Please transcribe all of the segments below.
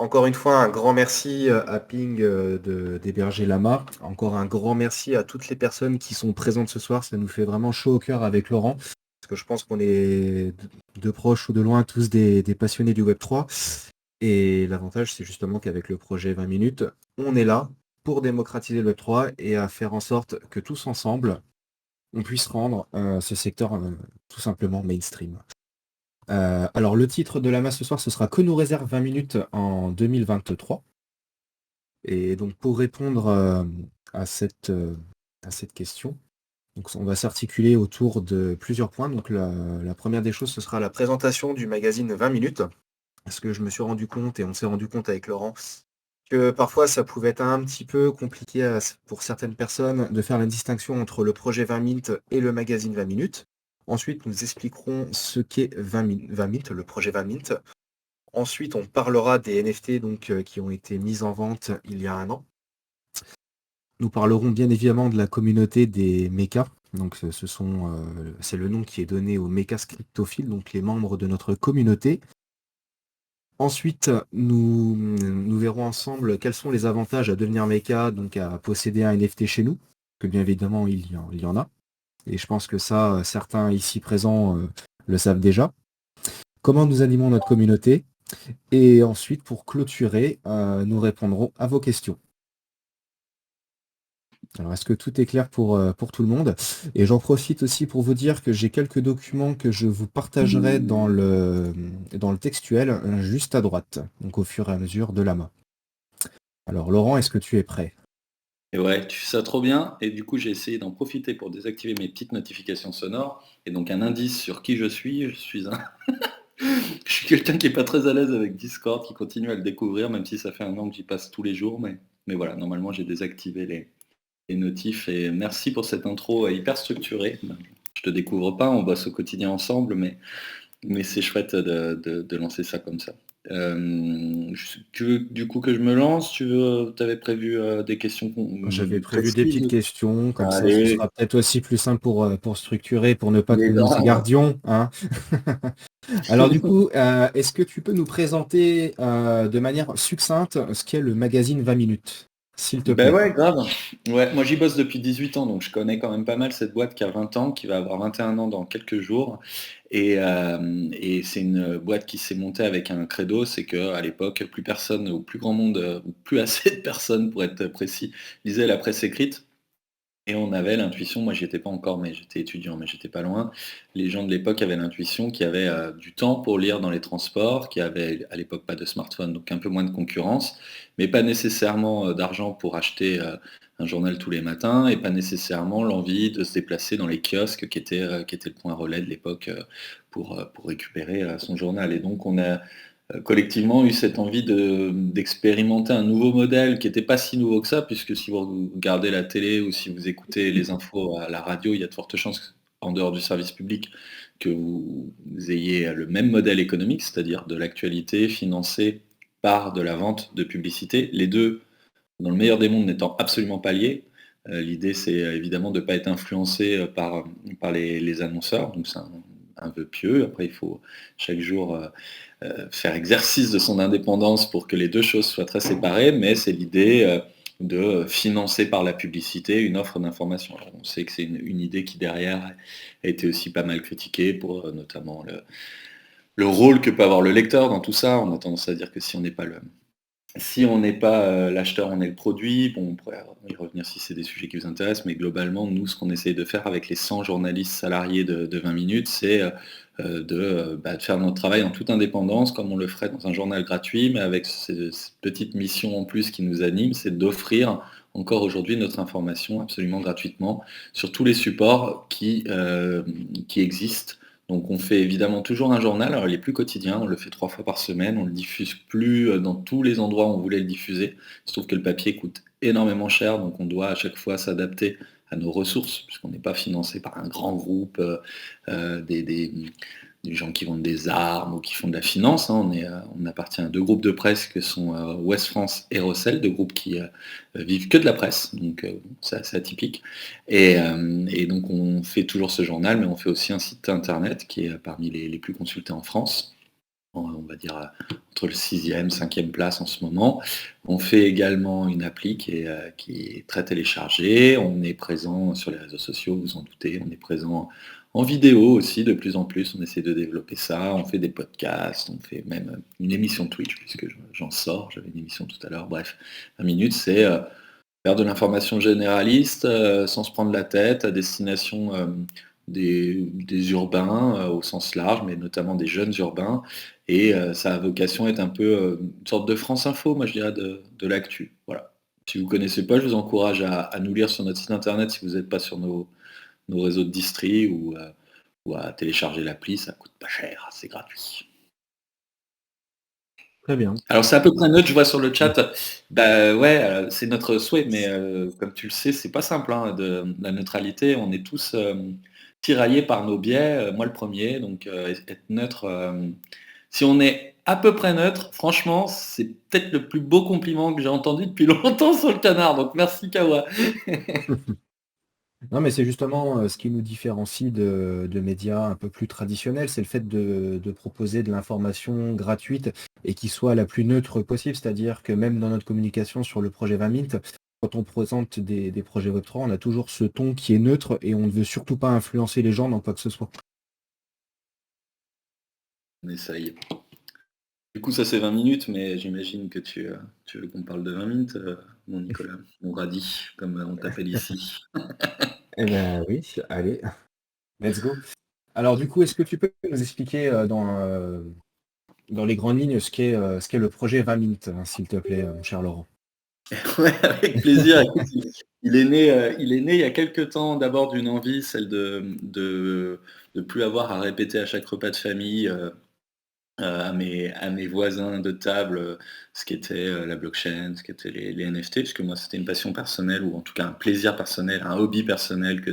Encore une fois, un grand merci à Ping d'héberger Lama. Encore un grand merci à toutes les personnes qui sont présentes ce soir. Ça nous fait vraiment chaud au cœur avec Laurent. Parce que je pense qu'on est de proche ou de loin tous des passionnés du Web3. Et l'avantage, c'est justement qu'avec le projet 20 minutes, on est là pour démocratiser le Web3 et à faire en sorte que tous ensemble, on puisse rendre ce secteur tout simplement mainstream. Alors le titre de Lama ce soir, ce sera que nous réserve 20 minutes en 2023. Et donc pour répondre à cette question, donc on va s'articuler autour de plusieurs points. Donc la première des choses, ce sera la présentation du magazine 20 minutes. Parce que je me suis rendu compte, et on s'est rendu compte avec Laurent, que parfois ça pouvait être un petit peu compliqué pour certaines personnes de faire la distinction entre le projet 20 minutes et le magazine 20 minutes. Ensuite, nous expliquerons ce qu'est 20 minutes, le projet 20 minutes. Ensuite, on parlera des NFT donc, qui ont été mis en vente il y a un an. Nous parlerons bien évidemment de la communauté des mechas. Donc, c'est le nom qui est donné aux mechas cryptophiles, donc les membres de notre communauté. Ensuite, nous verrons ensemble quels sont les avantages à devenir mecha, donc à posséder un NFT chez nous, que bien évidemment il y en a. Et je pense que ça, certains ici présents le savent déjà. Comment nous animons notre communauté. Et ensuite, pour clôturer, nous répondrons à vos questions. Alors, est-ce que tout est clair pour tout le monde? Et j'en profite aussi pour vous dire que j'ai quelques documents que je vous partagerai dans le textuel, juste à droite, donc au fur et à mesure de Lama. Alors, Laurent, est-ce que tu es prêt? Et ouais, tu fais ça trop bien. Et du coup, j'ai essayé d'en profiter pour désactiver mes petites notifications sonores. Et donc, un indice sur qui je suis je suis quelqu'un qui est pas très à l'aise avec Discord, qui continue à le découvrir, même si ça fait un an que j'y passe tous les jours. Mais voilà, normalement, j'ai désactivé les notifs. Et merci pour cette intro hyper structurée. Je te découvre pas, on bosse au quotidien ensemble, mais c'est chouette de lancer ça comme ça. Tu veux du coup que je me lance? Tu avais prévu des questions J'avais prévu des petites précises? questions, comme ça ce Allez, sera peut-être aussi plus simple pour structurer, pour ne pas que les nous nous gars. égardions, hein. Alors du coup, est-ce que tu peux nous présenter de manière succincte ce qu'est le magazine 20 minutes, s'il te Ben plaît? ouais, grave. Ouais, moi j'y bosse depuis 18 ans, donc je connais quand même pas mal cette boîte qui a 20 ans, qui va avoir 21 ans dans quelques jours. Et c'est une boîte qui s'est montée avec un credo, c'est qu'à l'époque, plus personne, ou plus grand monde, ou plus assez de personnes, pour être précis, lisaient la presse écrite. Et on avait l'intuition, moi j'y étais pas encore, mais j'étais étudiant, mais j'étais pas loin. Les gens de l'époque avaient l'intuition qu'il y avait du temps pour lire dans les transports, qu'il y avait à l'époque pas de smartphone, donc un peu moins de concurrence, mais pas nécessairement d'argent pour acheter un journal tous les matins, et pas nécessairement l'envie de se déplacer dans les kiosques qui étaient le point relais de l'époque pour récupérer son journal. Et donc on a collectivement eu cette envie d'expérimenter un nouveau modèle qui n'était pas si nouveau que ça, puisque si vous regardez la télé ou si vous écoutez les infos à la radio, il y a de fortes chances, en dehors du service public, que vous ayez le même modèle économique, c'est-à-dire de l'actualité financée par de la vente de publicité. Les deux, dans le meilleur des mondes, n'étant absolument pas liés. L'idée, c'est évidemment de ne pas être influencé par les annonceurs, donc c'est un vœu pieux. Après, il faut chaque jour faire exercice de son indépendance pour que les deux choses soient très séparées, mais c'est l'idée de financer par la publicité une offre d'information. Alors, on sait que c'est une idée qui derrière a été aussi pas mal critiquée pour notamment le rôle que peut avoir le lecteur dans tout ça. On a tendance à dire que si on n'est pas l'acheteur, on est le produit. Bon, on pourrait y revenir si c'est des sujets qui vous intéressent, mais globalement, nous, ce qu'on essaye de faire avec les 100 journalistes salariés de 20 minutes, c'est de faire notre travail en toute indépendance, comme on le ferait dans un journal gratuit, mais avec cette petite mission en plus qui nous anime, c'est d'offrir encore aujourd'hui notre information absolument gratuitement sur tous les supports qui existent. Donc on fait évidemment toujours un journal, alors il est plus quotidien, on le fait 3 fois par semaine, on ne le diffuse plus dans tous les endroits où on voulait le diffuser. Il se trouve que le papier coûte énormément cher, donc on doit à chaque fois s'adapter à nos ressources, puisqu'on n'est pas financé par un grand groupe, des gens qui vendent des armes ou qui font de la finance, hein. On appartient à deux groupes de presse que sont Ouest France et Rossel, deux groupes qui vivent que de la presse, donc c'est assez atypique. Et donc on fait toujours ce journal, mais on fait aussi un site internet qui est parmi les plus consultés en France. on va dire, entre le 6e, 5e place en ce moment. On fait également une appli qui est très téléchargée. On est présent sur les réseaux sociaux, vous en doutez. On est présent en vidéo aussi de plus en plus. On essaie de développer ça. On fait des podcasts, on fait même une émission Twitch puisque j'en sors. J'avais une émission tout à l'heure. Bref, 20 minutes, c'est faire de l'information généraliste, sans se prendre la tête, à destination, des urbains, au sens large, mais notamment des jeunes urbains et ça a vocation à être un peu, une sorte de France Info, moi je dirais de l'actu, voilà. Si vous ne connaissez pas, je vous encourage à nous lire sur notre site internet si vous n'êtes pas sur nos réseaux de distri ou à télécharger l'appli, ça coûte pas cher, c'est gratuit. Très bien. Alors c'est à peu près neutre, je vois sur le Mmh. chat, bah, ouais, c'est notre souhait, mais comme tu le sais, c'est pas simple, hein, la neutralité. On est tous, tiraillés par nos biais, moi le premier, donc être neutre, si on est à peu près neutre, franchement, c'est peut-être le plus beau compliment que j'ai entendu depuis longtemps sur le canard, donc merci Kawa. Non, mais c'est justement, ce qui nous différencie de médias un peu plus traditionnels, c'est le fait de proposer de l'information gratuite et qui soit la plus neutre possible. C'est-à-dire que même dans notre communication sur le projet 20 Mint, quand on présente des projets Web3, on a toujours ce ton qui est neutre et on ne veut surtout pas influencer les gens dans quoi que ce soit. On essaye. Du coup, ça c'est 20 minutes, mais j'imagine que tu veux qu'on parle de 20 minutes, mon Nicolas, mon radis, comme on t'appelle ici. Eh ben oui, allez, let's go. Alors du coup, est-ce que tu peux nous expliquer, dans les grandes lignes ce qu'est le projet 20 Mint, hein, s'il te plaît, mon cher Laurent? Ouais, avec plaisir. Écoute, il est né il y a quelque temps, d'abord d'une envie, celle de plus avoir à répéter à chaque repas de famille, à mes voisins de table, ce qu'était, la blockchain, ce qu'étaient les NFT, puisque moi c'était une passion personnelle ou en tout cas un plaisir personnel, un hobby personnel que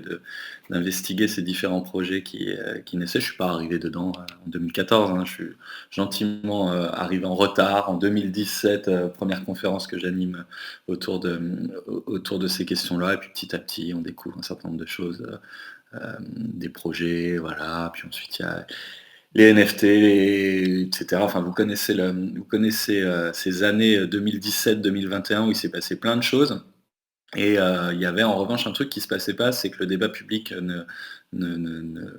d'investiguer ces différents projets qui naissaient. Je suis pas arrivé dedans, en 2014, hein, je suis gentiment, arrivé en retard. En 2017, 1re conférence que j'anime autour de ces questions-là et puis petit à petit on découvre un certain nombre de choses, des projets, voilà. Puis ensuite il y a les NFT, et cetera. Enfin, vous connaissez, ces années 2017-2021 où il s'est passé plein de choses et il y avait en revanche un truc qui se passait pas, c'est que le débat public ne ne ne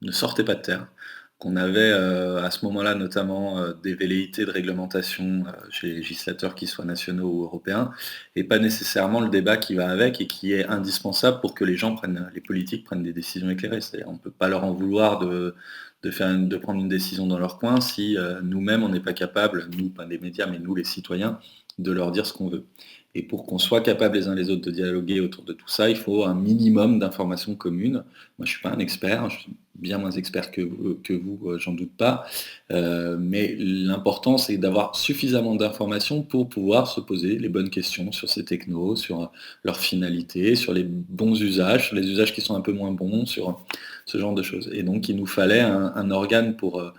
ne sortait pas de terre. Qu'on avait, à ce moment-là notamment, des velléités de réglementation, chez les législateurs, qu'ils soient nationaux ou européens et pas nécessairement le débat qui va avec et qui est indispensable pour que les politiques prennent des décisions éclairées. C'est-à-dire on ne peut pas leur en vouloir de prendre une décision dans leur coin si, nous-mêmes on n'est pas capable, nous, pas les médias, mais nous les citoyens, de leur dire ce qu'on veut. Et pour qu'on soit capables les uns les autres de dialoguer autour de tout ça, il faut un minimum d'informations communes. Moi, je suis pas un expert, je suis bien moins expert que vous, j'en doute pas. Mais l'important, c'est d'avoir suffisamment d'informations pour pouvoir se poser les bonnes questions sur ces technos, sur leur finalité, sur les bons usages, sur les usages qui sont un peu moins bons, sur ce genre de choses. Et donc, il nous fallait un organe pour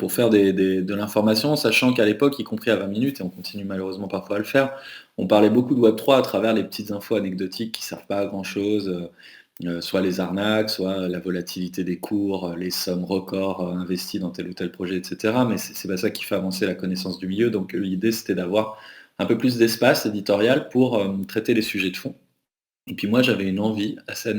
faire de l'information, sachant qu'à l'époque, y compris à 20 minutes, et on continue malheureusement parfois à le faire, on parlait beaucoup de Web3 à travers les petites infos anecdotiques qui servent pas à grand chose, soit les arnaques, soit la volatilité des cours, les sommes records investies dans tel ou tel projet, etc. Mais c'est pas ça qui fait avancer la connaissance du milieu. Donc l'idée, c'était d'avoir un peu plus d'espace éditorial pour traiter les sujets de fond. Et puis moi, j'avais une envie assez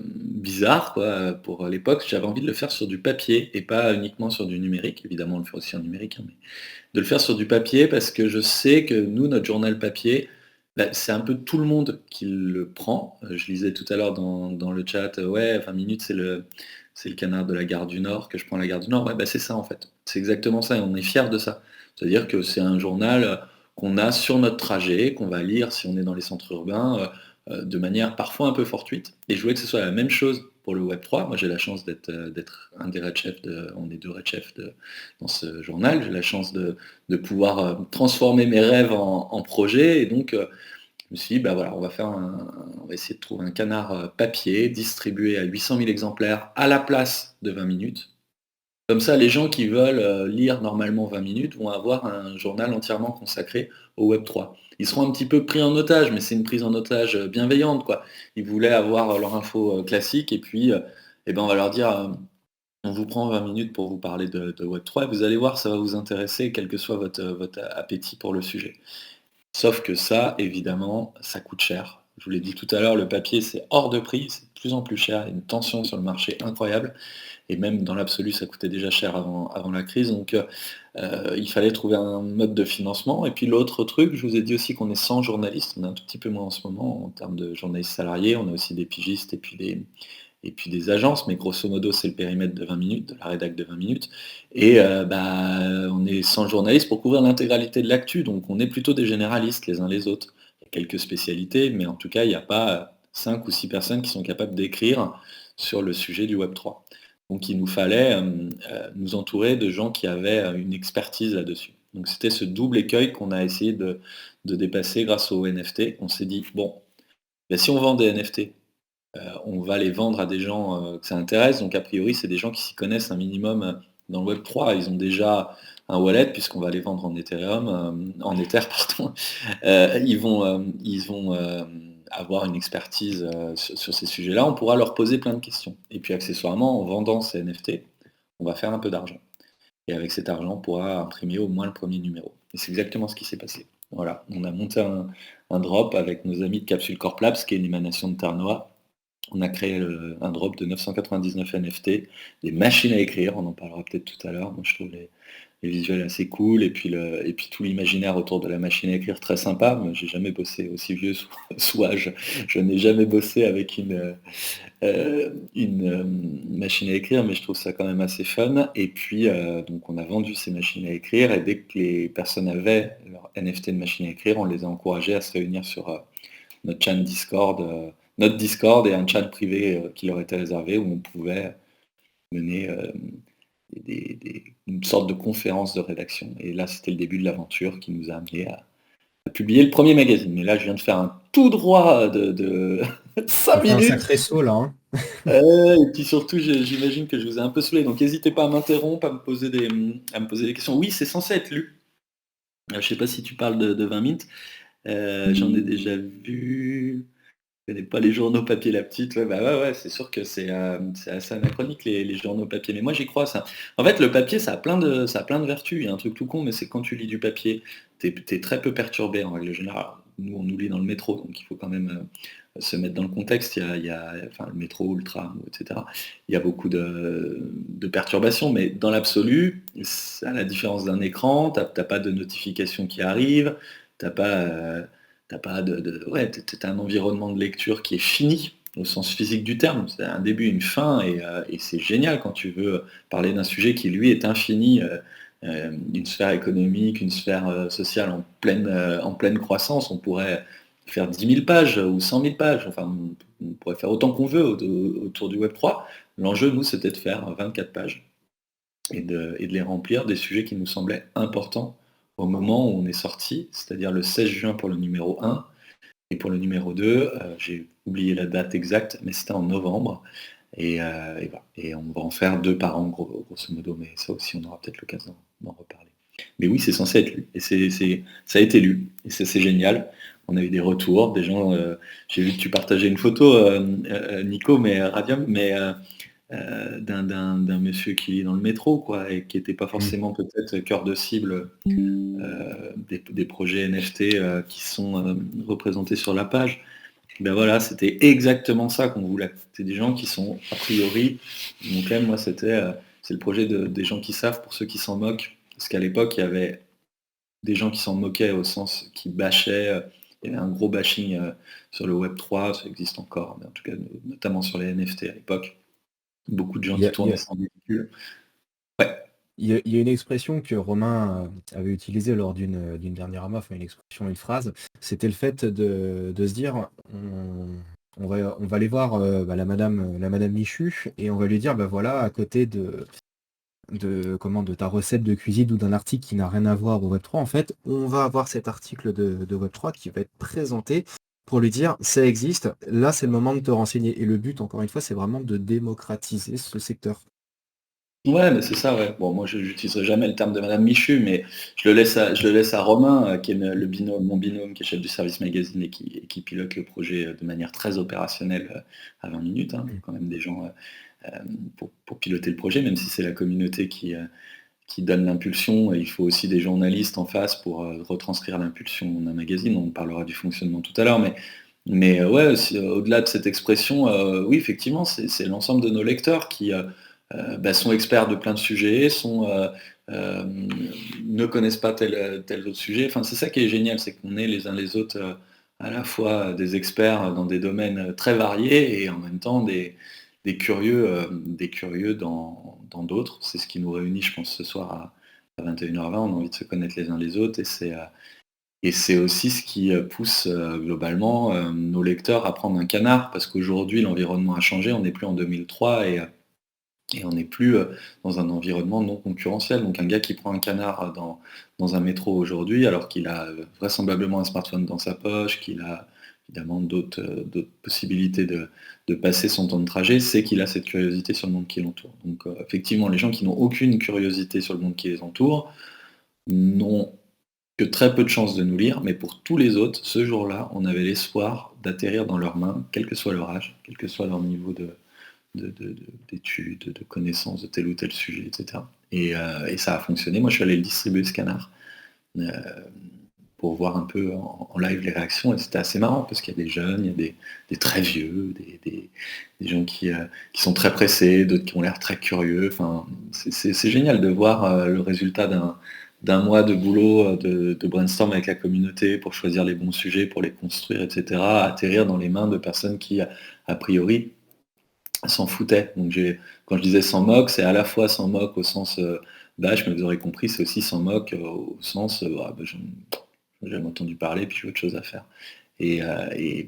bizarre quoi, pour l'époque. J'avais envie de le faire sur du papier et pas uniquement sur du numérique. Évidemment, on le fait aussi en numérique, hein, mais de le faire sur du papier parce que je sais que nous, notre journal papier, bah, c'est un peu tout le monde qui le prend. Je lisais tout à l'heure dans le chat, ouais, 20 minutes, c'est le canard de la gare du Nord, que je prends la gare du Nord. Ouais, bah, c'est ça en fait. C'est exactement ça et on est fiers de ça. C'est-à-dire que c'est un journal qu'on a sur notre trajet, qu'on va lire si on est dans les centres urbains, de manière parfois un peu fortuite. Et je voulais que ce soit la même chose pour le Web3. Moi, j'ai la chance d'être un des red chefs, on est deux red chefs dans ce journal. J'ai la chance de pouvoir transformer mes rêves en projets. Et donc, je me suis dit, bah voilà, on va essayer de trouver un canard papier distribué à 800 000 exemplaires à la place de 20 minutes. Comme ça, les gens qui veulent lire normalement 20 minutes vont avoir un journal entièrement consacré au Web3. Ils seront un petit peu pris en otage, mais c'est une prise en otage bienveillante, quoi. Ils voulaient avoir leur info classique et puis eh ben, on va leur dire on vous prend 20 minutes pour vous parler de Web3 et vous allez voir, ça va vous intéresser, quel que soit votre appétit pour le sujet. Sauf que ça, évidemment, ça coûte cher. Je vous l'ai dit tout à l'heure, le papier, c'est hors de prix, c'est de plus en plus cher, il y a une tension sur le marché incroyable, et même dans l'absolu, ça coûtait déjà cher avant la crise, donc il fallait trouver un mode de financement. Et puis l'autre truc, je vous ai dit aussi qu'on est 100 journalistes, on est un tout petit peu moins en ce moment en termes de journalistes salariés, on a aussi des pigistes et puis des agences, mais grosso modo, c'est le périmètre de 20 minutes, de la rédac de 20 minutes. Et on est 100 journalistes pour couvrir l'intégralité de l'actu, donc on est plutôt des généralistes les uns les autres. Il y a quelques spécialités, mais en tout cas, il n'y a pas 5 ou 6 personnes qui sont capables d'écrire sur le sujet du Web3. Donc il nous fallait nous entourer de gens qui avaient une expertise là-dessus. Donc c'était ce double écueil qu'on a essayé de dépasser grâce aux NFT. On s'est dit, bon, ben, si on vend des NFT, on va les vendre à des gens que ça intéresse. Donc a priori, c'est des gens qui s'y connaissent un minimum dans le Web3. Ils ont déjà un wallet, puisqu'on va les vendre en Ethereum, en Ether, pardon. Ils vont avoir une expertise sur ces sujets-là. On pourra leur poser plein de questions. Et puis accessoirement, en vendant ces NFT, on va faire un peu d'argent. Et avec cet argent, on pourra imprimer au moins le premier numéro. Et c'est exactement ce qui s'est passé. Voilà, on a monté un drop avec nos amis de Capsule Corp Labs, qui est une émanation de Terre-Noire. On a créé un drop de 999 NFT, des machines à écrire, on en parlera peut-être tout à l'heure. Moi, je trouve les visuels assez cool, et puis tout l'imaginaire autour de la machine à écrire très sympa. Moi, j'ai jamais bossé aussi vieux sous âge. Je n'ai jamais bossé avec une machine à écrire, mais je trouve ça quand même assez fun. Et puis, donc on a vendu ces machines à écrire, et dès que les personnes avaient leur NFT de machine à écrire, on les a encouragés à se réunir sur notre chat Discord, notre Discord et un chat privé qui leur était réservé, où on pouvait mener une sorte de conférence de rédaction. Et là, c'était le début de l'aventure qui nous a amené à publier le premier magazine. Mais là, je viens de faire un tout droit de Ça 5 fait un minutes. sacré saut là, hein. Et puis surtout, j'imagine que je vous ai un peu saoulé. Donc n'hésitez pas à m'interrompre, à me poser des questions. Oui, c'est censé être lu. Je ne sais pas si tu parles de 20 minutes. J'en ai déjà vu. Je connais pas les journaux papier, la petite. Ouais, bah ouais, c'est sûr que c'est assez anachronique les journaux papier. Mais moi j'y crois ça. En fait, le papier, ça a plein de vertus. Il y a un truc tout con, mais c'est quand tu lis du papier, t'es très peu perturbé en règle générale. Nous, on nous lit dans le métro, donc il faut quand même se mettre dans le contexte. Enfin, le métro ou le tram, etc. Il y a beaucoup de perturbations, mais dans l'absolu, à la différence d'un écran, t'as pas de notification qui arrive, t'as pas. T'as pas ouais, t'as un environnement de lecture qui est fini au sens physique du terme. C'est un début, une fin, et c'est génial quand tu veux parler d'un sujet qui lui est infini, une sphère économique, une sphère sociale en pleine croissance. On pourrait faire 10 000 pages ou 100 000 pages. Enfin, on pourrait faire autant qu'on veut autour du Web3. L'enjeu, nous, c'était de faire 24 pages et de les remplir des sujets qui nous semblaient importants au moment où on est sorti, c'est-à-dire le 16 juin pour le numéro 1, et pour le numéro 2, j'ai oublié la date exacte, mais c'était en novembre, et voilà. Et on va en faire 2 par an, grosso modo, mais ça aussi, on aura peut-être l'occasion d'en reparler. Mais oui, c'est censé être lu, et ça a été lu, et c'est génial. On a eu des retours, des gens, j'ai vu que tu partageais une photo, Nico, mais Radium, mais d'un monsieur qui lit dans le métro, quoi, et qui n'était pas Mm. forcément peut-être cœur de cible des projets NFT qui sont représentés sur la page. Ben voilà, c'était exactement ça qu'on voulait. C'est des gens qui sont a priori, donc même moi c'est le projet des gens qui savent pour ceux qui s'en moquent, parce qu'à l'époque il y avait des gens qui s'en moquaient au sens qui bâchaient, il y avait un gros bashing sur le Web3, ça existe encore, mais en tout cas notamment sur les NFT à l'époque. Beaucoup de gens Il y qui a, il y tournaient a- sans ridicule. Ouais. il y a une expression que Romain avait utilisée lors d'une dernière AMA, enfin une expression, une phrase, c'était le fait de se dire on va aller voir la madame Michu et on va lui dire bah voilà, à côté de ta recette de cuisine ou d'un article qui n'a rien à voir au Web3, en fait, on va avoir cet article de Web3 qui va être présenté pour lui dire ça existe, là c'est le moment de te renseigner. Et le but, encore une fois, c'est vraiment de démocratiser ce secteur. Ouais, mais c'est ça, ouais. Bon, moi, je n'utiliserai jamais le terme de Madame Michu, mais je le laisse à Romain, qui est mon binôme, qui est chef du service magazine et qui pilote le projet de manière très opérationnelle à 20 minutes, hein. Il y a quand même des gens pour piloter le projet, même si c'est la communauté qui donne l'impulsion. Il faut aussi des journalistes en face pour retranscrire l'impulsion d'un magazine. On parlera du fonctionnement tout à l'heure, mais ouais, au-delà de cette expression, oui, effectivement, c'est l'ensemble de nos lecteurs qui sont experts de plein de sujets, euh, ne connaissent pas tel autre sujet. Enfin, c'est ça qui est génial, c'est qu'on est les uns les autres à la fois des experts dans des domaines très variés et en même temps des curieux dans d'autres. C'est ce qui nous réunit, je pense, ce soir à 21h20. On a envie de se connaître les uns les autres et c'est aussi ce qui pousse globalement nos lecteurs à prendre un canard, parce qu'aujourd'hui l'environnement a changé, on n'est plus en 2003 et on n'est plus dans un environnement non concurrentiel. Donc un gars qui prend un canard dans un métro aujourd'hui, alors qu'il a vraisemblablement un smartphone dans sa poche, qu'il a évidemment d'autres possibilités de passer son temps de trajet, c'est qu'il a cette curiosité sur le monde qui l'entoure. Donc effectivement, les gens qui n'ont aucune curiosité sur le monde qui les entoure n'ont que très peu de chances de nous lire, mais pour tous les autres, ce jour-là, on avait l'espoir d'atterrir dans leurs mains, quel que soit leur âge, quel que soit leur niveau d'études, de connaissances de tel ou tel sujet, etc. Et ça a fonctionné. Moi, je suis allé le distribuer, ce canard, euh, pour voir un peu en live les réactions, et c'était assez marrant, parce qu'il y a des jeunes, il y a des très vieux, des gens qui sont très pressés, d'autres qui ont l'air très curieux. Enfin, c'est génial de voir le résultat d'un mois de boulot, de brainstorm avec la communauté pour choisir les bons sujets, pour les construire, etc., atterrir dans les mains de personnes qui, a priori, s'en foutaient. Donc quand je disais sans moque, c'est à la fois sans moque au sens bâche, mais vous aurez compris, c'est aussi sans moque au sens j'ai jamais entendu parler, puis j'ai autre chose à faire. Et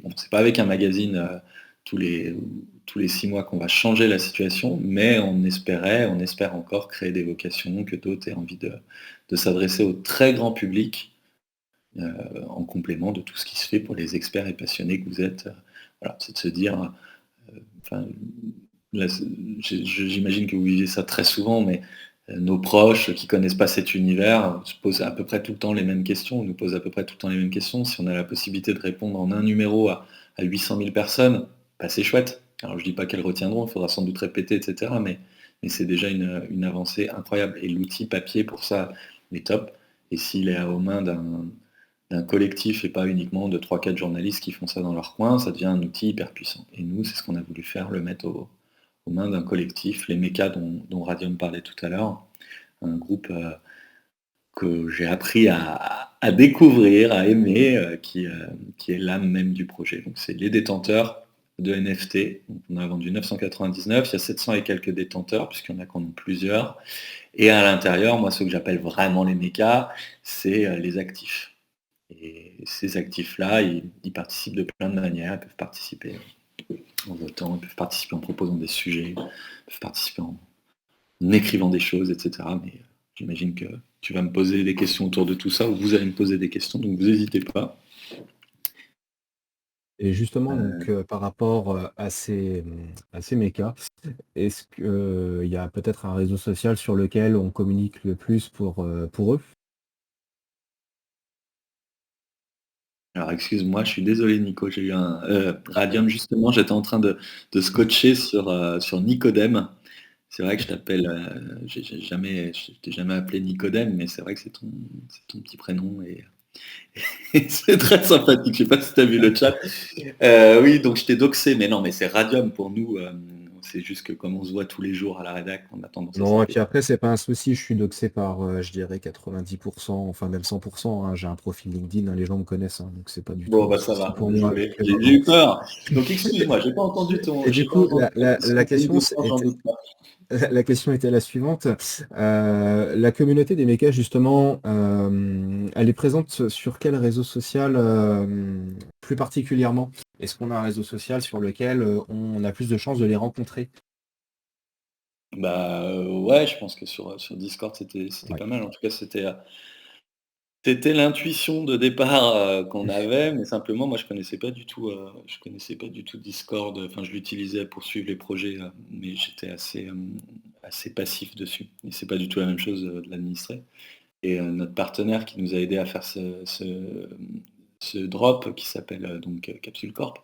bon, c'est pas avec un magazine tous les 6 mois qu'on va changer la situation, mais on espère encore créer des vocations, que d'autres aient envie de s'adresser au très grand public, en complément de tout ce qui se fait pour les experts et passionnés que vous êtes. Voilà, c'est de se dire, enfin, là, j'imagine que vous vivez ça très souvent, mais nos proches qui connaissent pas cet univers se posent à peu près tout le temps les mêmes questions, nous posent à peu près tout le temps les mêmes questions. Si on a la possibilité de répondre en un numéro à 800 000 personnes, bah, c'est chouette. Alors je dis pas qu'elles retiendront, il faudra sans doute répéter, etc. Mais c'est déjà une avancée incroyable. Et l'outil papier pour ça est top. Et s'il est aux mains d'un collectif et pas uniquement de 3-4 journalistes qui font ça dans leur coin, ça devient un outil hyper puissant. Et nous, c'est ce qu'on a voulu faire, le mettre aux mains d'un collectif, les mécas dont Radium parlait tout à l'heure, un groupe que j'ai appris à découvrir, à aimer, qui est l'âme même du projet. Donc c'est les détenteurs de NFT. Donc, on a vendu 999, il y a 700 et quelques détenteurs, puisqu'il y en a qui en ont plusieurs. Et à l'intérieur, moi, ce que j'appelle vraiment les mécas, c'est les actifs. Et ces actifs-là, ils participent de plein de manières. Ils peuvent participer en votant, ils peuvent participer en proposant des sujets, ils peuvent participer en écrivant des choses, etc. Mais j'imagine que tu vas me poser des questions autour de tout ça, ou vous allez me poser des questions, donc vous n'hésitez pas. Et justement, donc, Euh, par rapport à ces mécas, est-ce qu'il y a peut-être un réseau social sur lequel on communique le plus pour eux? alors excuse-moi, je suis désolé Nico, j'ai eu un Radium justement, j'étais en train de scotcher sur Nicodème. C'est vrai que je t'appelle, je t'ai jamais appelé Nicodème, mais c'est vrai que c'est ton petit prénom et c'est très sympathique. Je sais pas si tu as vu le chat. Oui, donc je t'ai doxé, mais non, mais c'est Radium pour nous. C'est juste que comme on se voit tous les jours à la rédac, on a tendance à Non, et s'appeler. puis après, c'est pas un souci, je suis doxé par, je dirais 90%, enfin même 100%, hein. J'ai un profil LinkedIn, hein, les gens me connaissent, hein, donc c'est pas du Bon, tout un bah ça souci va, pour moi désolé, avec j'ai eu peur. Donc excuse-moi, et du j'ai pas coup, entendu ta la question. T'as eu question d'autres sens, j'en doute pas. la question était la suivante. La communauté des mécas, justement, elle est présente sur quel réseau social plus particulièrement? Est-ce qu'on a un réseau social sur lequel on a plus de chances de les rencontrer? Bah ouais, je pense que sur Discord c'était Ouais. pas mal. En tout cas, c'était l'intuition de départ qu'on avait, mais simplement moi je connaissais pas du tout Discord. Enfin, je l'utilisais pour suivre les projets, mais j'étais assez passif dessus. Et c'est pas du tout la même chose de l'administrer. Et notre partenaire qui nous a aidé à faire ce drop qui s'appelle donc Capsule Corp,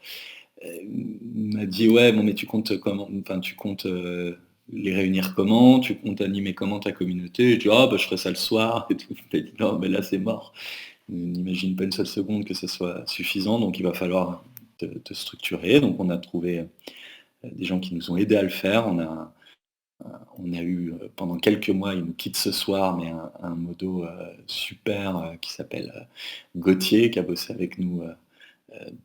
m'a dit: «Ouais, bon, mais tu comptes comment, enfin, tu comptes, les réunir comment? Tu comptes animer comment ta communauté?» Je dis: «Ah bah, je ferai ça le soir et tout». Il m'a dit: «Non, mais là, c'est mort. N'imagine pas une seule seconde que ce soit suffisant, donc il va falloir te structurer». Donc on a trouvé, des gens qui nous ont aidés à le faire. On a eu, pendant quelques mois, il nous quitte ce soir, mais un modo, super, qui s'appelle, Gauthier, qui a bossé avec nous,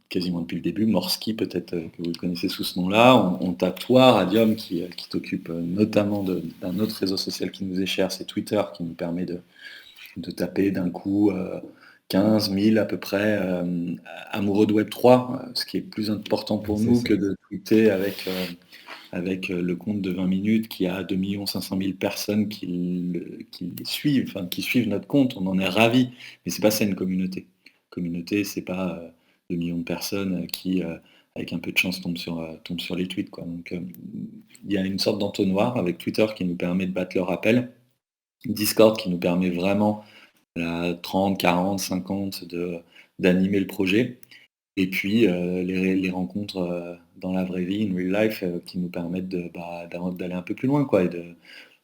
quasiment depuis le début. Morski, peut-être, que vous le connaissez sous ce nom-là. On tape toi, Radium, qui t'occupe, notamment d'un autre réseau social qui nous est cher, c'est Twitter, qui nous permet de taper d'un coup, 15 000 à peu près, amoureux de Web3, ce qui est plus important Ouais, pour c'est nous ça. que de tweeter avec le compte de 20 minutes qui a 2 500 000 personnes qui le suivent, enfin qui suivent notre compte. On en est ravis, mais c'est pas ça une communauté. Communauté, c'est pas, 2 millions de personnes, qui, avec un peu de chance tombent sur les tweets, quoi. Donc, il y a une sorte d'entonnoir avec Twitter qui nous permet de battre le rappel, Discord qui nous permet vraiment à 30, 40, 50 d'animer le projet. Et puis, les rencontres, dans la vraie vie, in real life, qui nous permettent d'aller un peu plus loin, quoi, et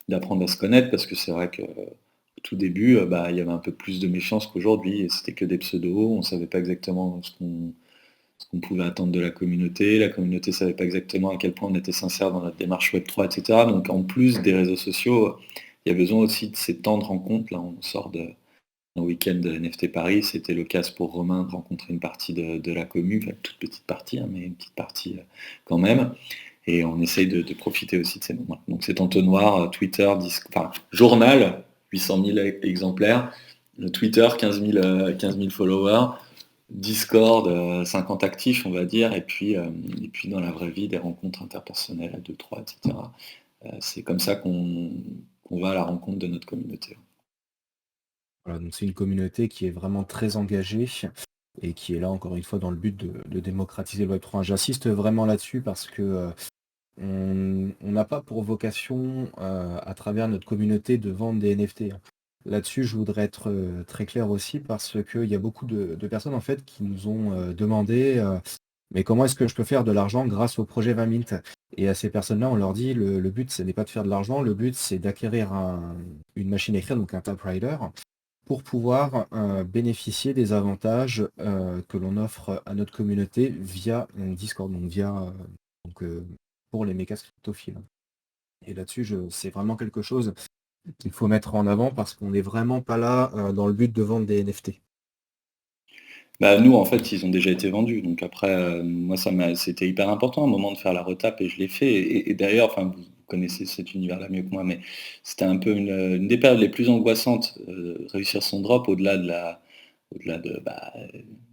d'apprendre à se connaître, parce que c'est vrai que, au tout début, il y avait un peu plus de méfiance qu'aujourd'hui, et c'était que des pseudos. On ne savait pas exactement ce qu'on pouvait attendre de la communauté. La communauté ne savait pas exactement à quel point on était sincère dans notre démarche Web3, et cetera. Donc en plus des réseaux sociaux, il y a besoin aussi de ces temps de rencontre. Là, on sort d'un week-end de NFT Paris, c'était l'occasion pour Romain de rencontrer une partie de la commu, enfin, une toute petite partie, hein, mais une petite partie, quand même. Et on essaye de profiter aussi de ces moments. Donc cet entonnoir, Twitter, enfin, journal, 800 000 exemplaires, le Twitter, 15 000 followers, Discord, 50 actifs, on va dire, et puis dans la vraie vie, des rencontres interpersonnelles à 2, 3, etc. C'est comme ça qu'on va à la rencontre de notre communauté. Voilà, donc c'est une communauté qui est vraiment très engagée et qui est là encore une fois dans le but de démocratiser le Web3. J'insiste vraiment là-dessus parce que on n'a pas pour vocation à travers notre communauté de vendre des NFT, hein. Là-dessus, je voudrais être très clair aussi parce qu'il y a beaucoup de personnes en fait qui nous ont demandé mais comment est-ce que je peux faire de l'argent grâce au projet 20 Mint? Et à ces personnes-là, on leur dit le but, ce n'est pas de faire de l'argent, le but, c'est d'acquérir une machine à écrire, donc un typewriter, pour pouvoir bénéficier des avantages que l'on offre à notre communauté via Discord, donc via donc, pour les mécas cryptophiles. Et là-dessus, c'est vraiment quelque chose qu'il faut mettre en avant parce qu'on n'est vraiment pas là dans le but de vendre des NFT. Bah, nous, en fait, ils ont déjà été vendus, donc après, moi, c'était hyper important à un moment de faire la retape, et je l'ai fait, et d'ailleurs, enfin, vous connaissez cet univers-là mieux que moi, mais c'était un peu une des périodes les plus angoissantes, réussir son drop au-delà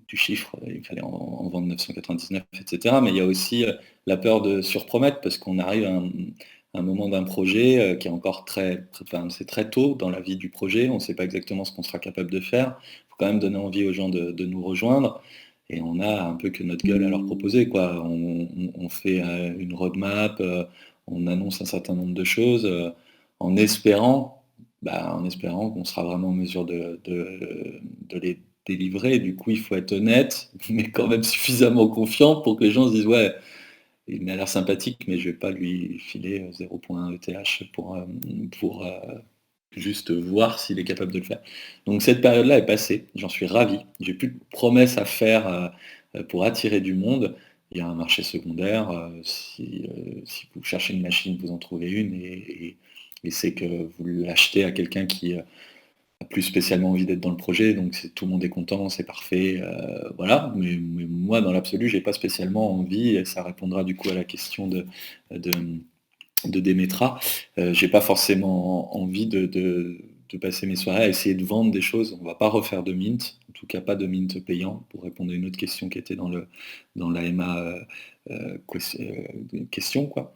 du chiffre, il fallait en vendre 999, et cetera. Mais il y a aussi, la peur de surpromettre, parce qu'on arrive à un moment d'un projet, qui est encore enfin, c'est très tôt dans la vie du projet, on ne sait pas exactement ce qu'on sera capable de faire. Il faut quand même donner envie aux gens de nous rejoindre, et on a un peu que notre gueule à leur proposer, quoi. On fait, une roadmap, on annonce un certain nombre de choses, en espérant qu'on sera vraiment en mesure de les délivrer. Du coup, il faut être honnête, mais quand même suffisamment confiant pour que les gens se disent: «Ouais, il m'a l'air sympathique, mais je vais pas lui filer, 0,1 ETH pour, juste voir s'il est capable de le faire». Donc cette période-là est passée, j'en suis ravi. J'ai plus de promesses à faire, pour attirer du monde. Il y a un marché secondaire, si vous cherchez une machine, vous en trouvez une, et c'est que vous l'achetez à quelqu'un qui, plus spécialement envie d'être dans le projet, donc tout le monde est content, c'est parfait, voilà. Mais moi, dans l'absolu, j'ai pas spécialement envie, et ça répondra du coup à la question de, de Demetra. J'ai pas forcément envie de passer mes soirées à essayer de vendre des choses. On va pas refaire de mint, en tout cas pas de mint payant, pour répondre à une autre question qui était dans l'AMA, question, quoi.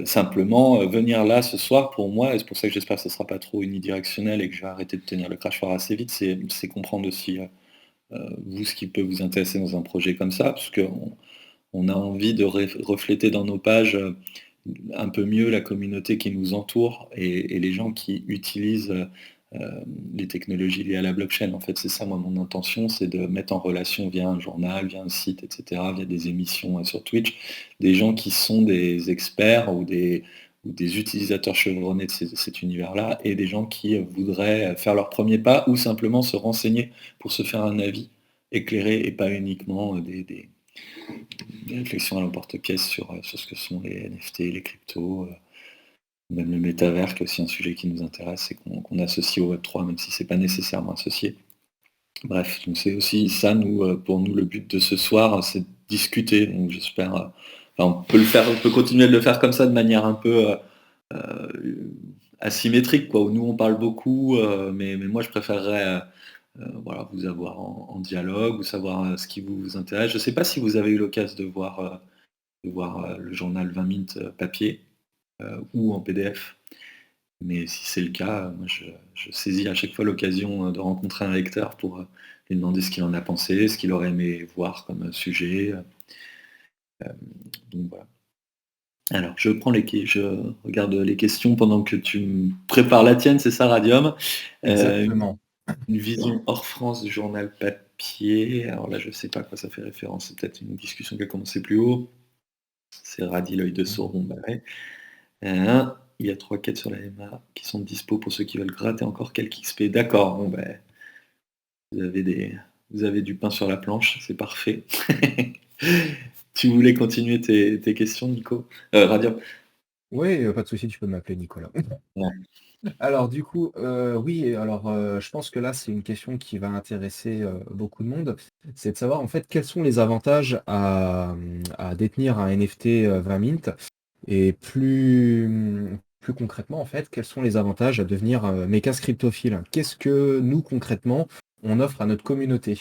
Simplement, venir là ce soir pour moi, et c'est pour ça que j'espère que ce sera pas trop unidirectionnel et que je vais arrêter de tenir le crachoir assez vite, c'est comprendre aussi, vous, ce qui peut vous intéresser dans un projet comme ça, parce qu'on a envie de refléter dans nos pages, un peu mieux la communauté qui nous entoure, et les gens qui utilisent, les technologies liées à la blockchain. En fait, c'est ça, moi, mon intention, c'est de mettre en relation via un journal, via un site, etc., via des émissions sur Twitch, des gens qui sont des experts ou des utilisateurs chevronnés de cet univers-là, et des gens qui voudraient faire leur premier pas ou simplement se renseigner pour se faire un avis éclairé et pas uniquement des réflexions à l'emporte-pièce sur ce que sont les NFT, les cryptos, même le métavers, qui est aussi un sujet qui nous intéresse et qu'on associe au Web3, même si c'est pas nécessairement associé. Bref, donc c'est aussi ça, nous, pour nous, le but de ce soir, c'est de discuter. Donc j'espère, enfin, on peut le faire, on peut continuer de le faire comme ça de manière un peu asymétrique, quoi, où nous on parle beaucoup, mais moi je préférerais voilà, vous avoir en dialogue, ou savoir ce qui vous intéresse. Je ne sais pas si vous avez eu l'occasion de voir le journal 20 minutes papier ou en PDF. Mais si c'est le cas, moi je saisis à chaque fois l'occasion de rencontrer un lecteur pour lui demander ce qu'il en a pensé, ce qu'il aurait aimé voir comme sujet. Donc voilà. Alors je regarde les questions pendant que tu me prépares la tienne, c'est ça, Radium? Une Exactement. vision hors France du journal papier. Alors là, je ne sais pas à quoi ça fait référence, c'est peut-être une discussion qui a commencé plus haut. C'est Radi, l'œil de Sauron, bah ouais. Il y a 3 quêtes sur la MA qui sont dispo pour ceux qui veulent gratter encore quelques XP. D'accord, bon ben, vous avez vous avez du pain sur la planche, c'est parfait. Tu voulais continuer tes questions, Nico? Radio? Oui, pas de souci, tu peux m'appeler Nicolas. Ouais. Alors du coup, oui, alors, je pense que là, c'est une question qui va intéresser, beaucoup de monde. C'est de savoir, en fait, quels sont les avantages à détenir un NFT, 20 mint? Et plus concrètement, en fait, quels sont les avantages à devenir, méga scriptophile? Qu'est-ce que nous, concrètement, on offre à notre communauté?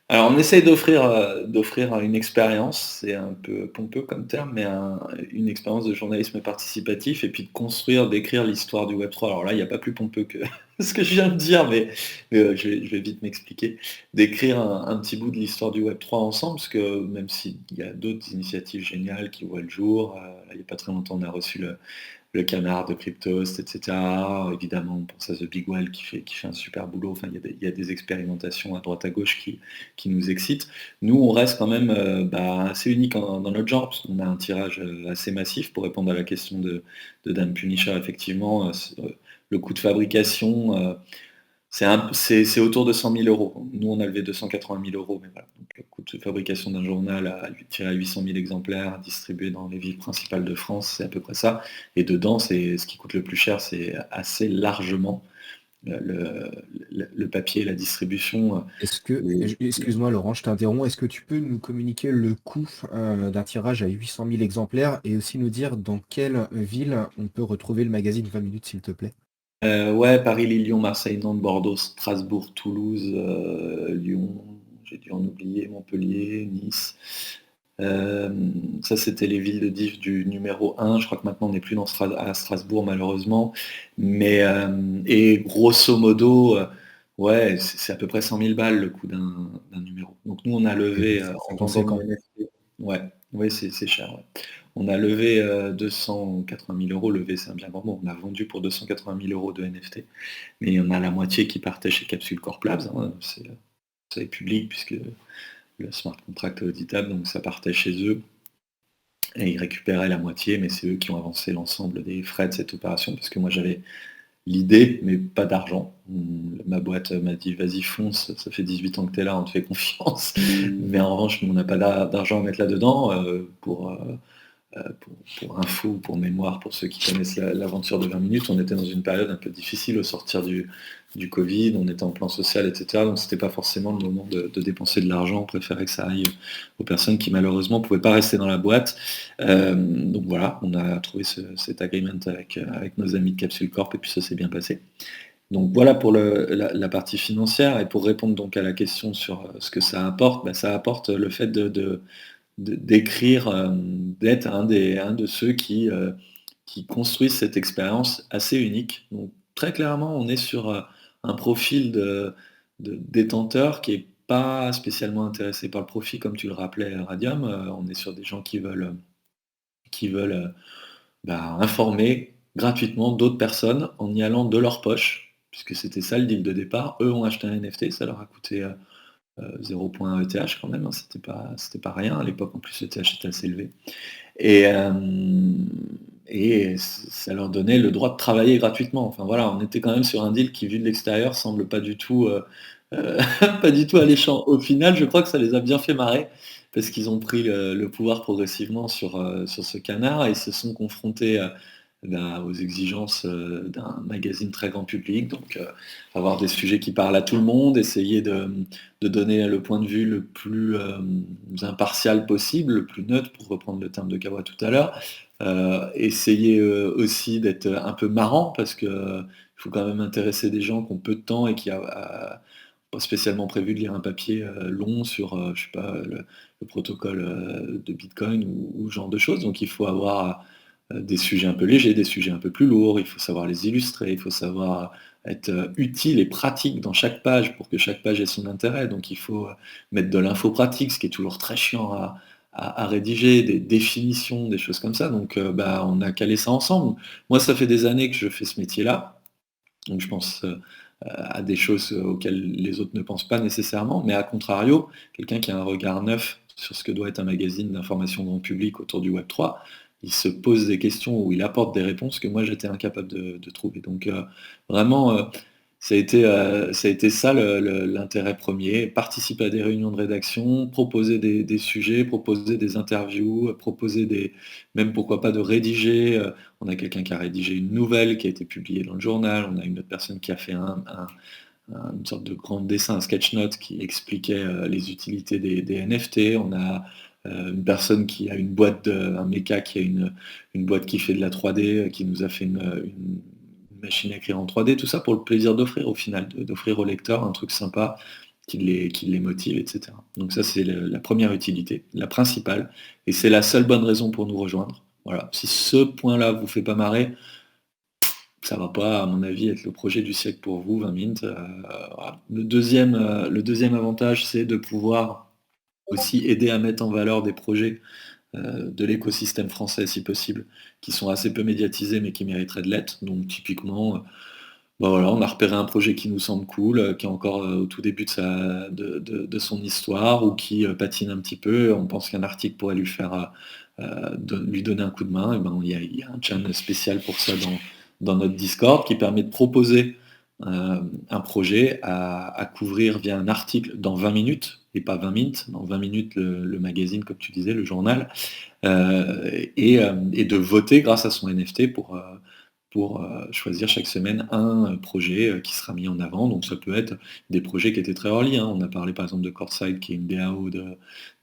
Alors on essaye d'offrir une expérience, c'est un peu pompeux comme terme, mais une expérience de journalisme participatif, et puis de construire, d'écrire l'histoire du Web3. Alors là, il n'y a pas plus pompeux que ce que je viens de dire, mais je vais vite m'expliquer. D'écrire un petit bout de l'histoire du Web3 ensemble, parce que même s'il y a d'autres initiatives géniales qui voient le jour, là, il n'y a pas très longtemps, on a reçu le canard de Cryptost, etc. Évidemment, on pense à The Big Well qui fait un super boulot. Enfin, il y a des expérimentations à droite à gauche qui nous excitent. Nous, on reste quand même assez unique dans notre genre, parce qu'on a un tirage assez massif pour répondre à la question de Dame Punisher. Effectivement, le coût de fabrication, c'est autour de 100 000 euros. Nous, on a levé 280 000 euros, mais voilà. Donc, le coût de fabrication d'un journal tiré à 800 000 exemplaires, distribué dans les villes principales de France, c'est à peu près ça. Et dedans, c'est ce qui coûte le plus cher, c'est assez largement le papier, la distribution. Est-ce que Les- excuse-moi Laurent, je t'interromps. Est-ce que tu peux nous communiquer le coût, d'un tirage à 800 000 exemplaires et aussi nous dire dans quelle ville on peut retrouver le magazine 20 minutes, s'il te plaît? Ouais, Paris, Lyon, Marseille, Nantes, Bordeaux, Strasbourg, Toulouse, Lyon, j'ai dû en oublier, Montpellier, Nice. Euh, Ça, c'était les villes de diff du numéro 1. Je crois que maintenant, on n'est plus à Strasbourg, malheureusement. Et grosso modo, ouais, c'est à peu près 100 000 balles le coût d'un numéro. Donc nous, on a Oui, donc levé, c'est en vendant nos conséquent. NFT. Ouais, ouais, c'est cher. Ouais. On a levé 280 000 euros. Levé, c'est un bien grand mot. On a vendu pour 280 000 euros de NFT. Mais on a la moitié qui partait chez Capsule Corp Labs, hein. C'est public, puisque le smart contract est auditable, donc ça partait chez eux. Et ils récupéraient la moitié, mais c'est eux qui ont avancé l'ensemble des frais de cette opération, parce que moi j'avais l'idée, mais pas d'argent. Ma boîte m'a dit vas-y fonce, ça fait 18 ans que tu es là, on te fait confiance. Mais en revanche, on n'a pas d'argent à mettre là-dedans pour info, pour mémoire, pour ceux qui connaissent l'aventure de 20 minutes, on était dans une période un peu difficile au sortir du Covid, on était en plan social, etc. Donc c'était pas forcément le moment de dépenser de l'argent, on préférait que ça aille aux personnes qui malheureusement ne pouvaient pas rester dans la boîte. Donc voilà, on a trouvé cet agreement avec nos amis de Capsule Corp, et puis ça s'est bien passé. Donc voilà pour la partie financière, et pour répondre donc à la question sur ce que ça apporte, ça apporte le fait d'écrire, d'être un de ceux qui construisent cette expérience assez unique. Donc très clairement, on est sur un profil de détenteur qui n'est pas spécialement intéressé par le profit, comme tu le rappelais, Radium. On est sur des gens qui veulent informer, gratuitement d'autres personnes en y allant de leur poche, puisque c'était ça le deal de départ. Eux ont acheté un NFT, ça leur a coûté 0,1 ETH quand même, hein, c'était pas rien. À l'époque, en plus, l'ETH était assez élevé. Et, ça leur donnait le droit de travailler gratuitement. Enfin voilà, on était quand même sur un deal qui, vu de l'extérieur, semble pas du tout, pas du tout alléchant. Au final, je crois que ça les a bien fait marrer, parce qu'ils ont pris le pouvoir progressivement sur ce canard et se sont confrontés aux exigences d'un magazine très grand public. Donc avoir des sujets qui parlent à tout le monde, essayer de donner le point de vue le plus impartial possible, le plus neutre, pour reprendre le terme de Kawa tout à l'heure. Essayer aussi d'être un peu marrant, parce que il faut quand même intéresser des gens qui ont peu de temps et qui a pas spécialement prévu de lire un papier long sur, je sais pas, le protocole de Bitcoin ou ce genre de choses. Donc il faut avoir des sujets un peu légers, des sujets un peu plus lourds, il faut savoir les illustrer, il faut savoir être utile et pratique dans chaque page pour que chaque page ait son intérêt. Donc il faut mettre de l'info pratique, ce qui est toujours très chiant à rédiger, des définitions, des choses comme ça. Donc on a calé ça ensemble. Moi, ça fait des années que je fais ce métier-là, donc je pense à des choses auxquelles les autres ne pensent pas nécessairement, mais à contrario, quelqu'un qui a un regard neuf sur ce que doit être un magazine d'information grand public autour du Web3, il se pose des questions ou il apporte des réponses que moi j'étais incapable de trouver. Donc vraiment, ça a été ça l'intérêt premier, participer à des réunions de rédaction, proposer des sujets, proposer des interviews, proposer même pourquoi pas de rédiger. On a quelqu'un qui a rédigé une nouvelle qui a été publiée dans le journal, on a une autre personne qui a fait une sorte de grand dessin, un sketch note qui expliquait les utilités des NFT. On a une personne qui a un méca qui a une boîte qui fait de la 3D, qui nous a fait une machine à écrire en 3D, tout ça pour le plaisir d'offrir au final, d'offrir au lecteur un truc sympa qui les motive, etc. Donc ça, c'est la première utilité, la principale, et c'est la seule bonne raison pour nous rejoindre. Voilà. Si ce point-là vous fait pas marrer, ça va pas, à mon avis, être le projet du siècle pour vous, 20 Mint. Voilà. Le deuxième avantage, c'est de pouvoir aussi aider à mettre en valeur des projets de l'écosystème français, si possible, qui sont assez peu médiatisés mais qui mériteraient de l'être. Donc typiquement, voilà, on a repéré un projet qui nous semble cool, qui est encore au tout début de son histoire, ou qui patine un petit peu. On pense qu'un article pourrait lui donner un coup de main. Et ben, il y a un channel spécial pour ça dans notre Discord, qui permet de proposer un projet à couvrir via un article dans 20 minutes, et pas 20 minutes, dans 20 minutes le magazine, comme tu disais, le journal, et de voter grâce à son NFT pour choisir chaque semaine un projet qui sera mis en avant. Donc ça peut être des projets qui étaient très early, hein. On a parlé par exemple de Courtside, qui est une DAO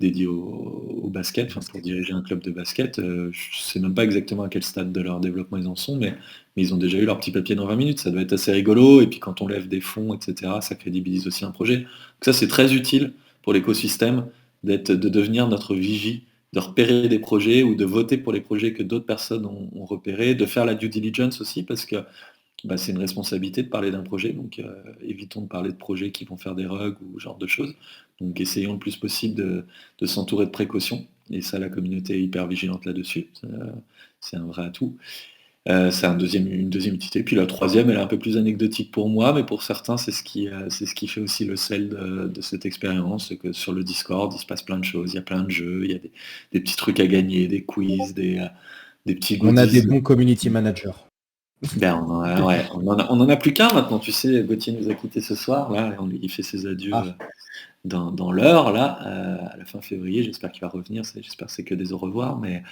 dédiée au basket, enfin, pour diriger un club de basket. Je ne sais même pas exactement à quel stade de leur développement ils en sont, mais ils ont déjà eu leur petit papier dans 20 minutes. Ça doit être assez rigolo. Et puis quand on lève des fonds, etc., ça crédibilise aussi un projet. Donc ça, c'est très utile pour l'écosystème de devenir notre vigie, de repérer des projets ou de voter pour les projets que d'autres personnes ont repérés, de faire la due diligence aussi, parce que c'est une responsabilité de parler d'un projet. Donc évitons de parler de projets qui vont faire des rugs ou ce genre de choses. Donc essayons le plus possible de s'entourer de précautions. Et ça, la communauté est hyper vigilante là-dessus. C'est un vrai atout. C'est une deuxième utilité. Puis la troisième, elle est un peu plus anecdotique pour moi, mais pour certains, c'est ce qui fait aussi le sel de cette expérience. C'est que sur le Discord, il se passe plein de choses, il y a plein de jeux, il y a des petits trucs à gagner, des quiz, des petits On a des goodies. bons community managers. Ouais, on en a plus qu'un maintenant, tu sais. Gauthier nous a quittés ce soir, là, il fait ses adieux Ah, dans l'heure, là, à la fin février. J'espère qu'il va revenir, j'espère que c'est que des au revoir, mais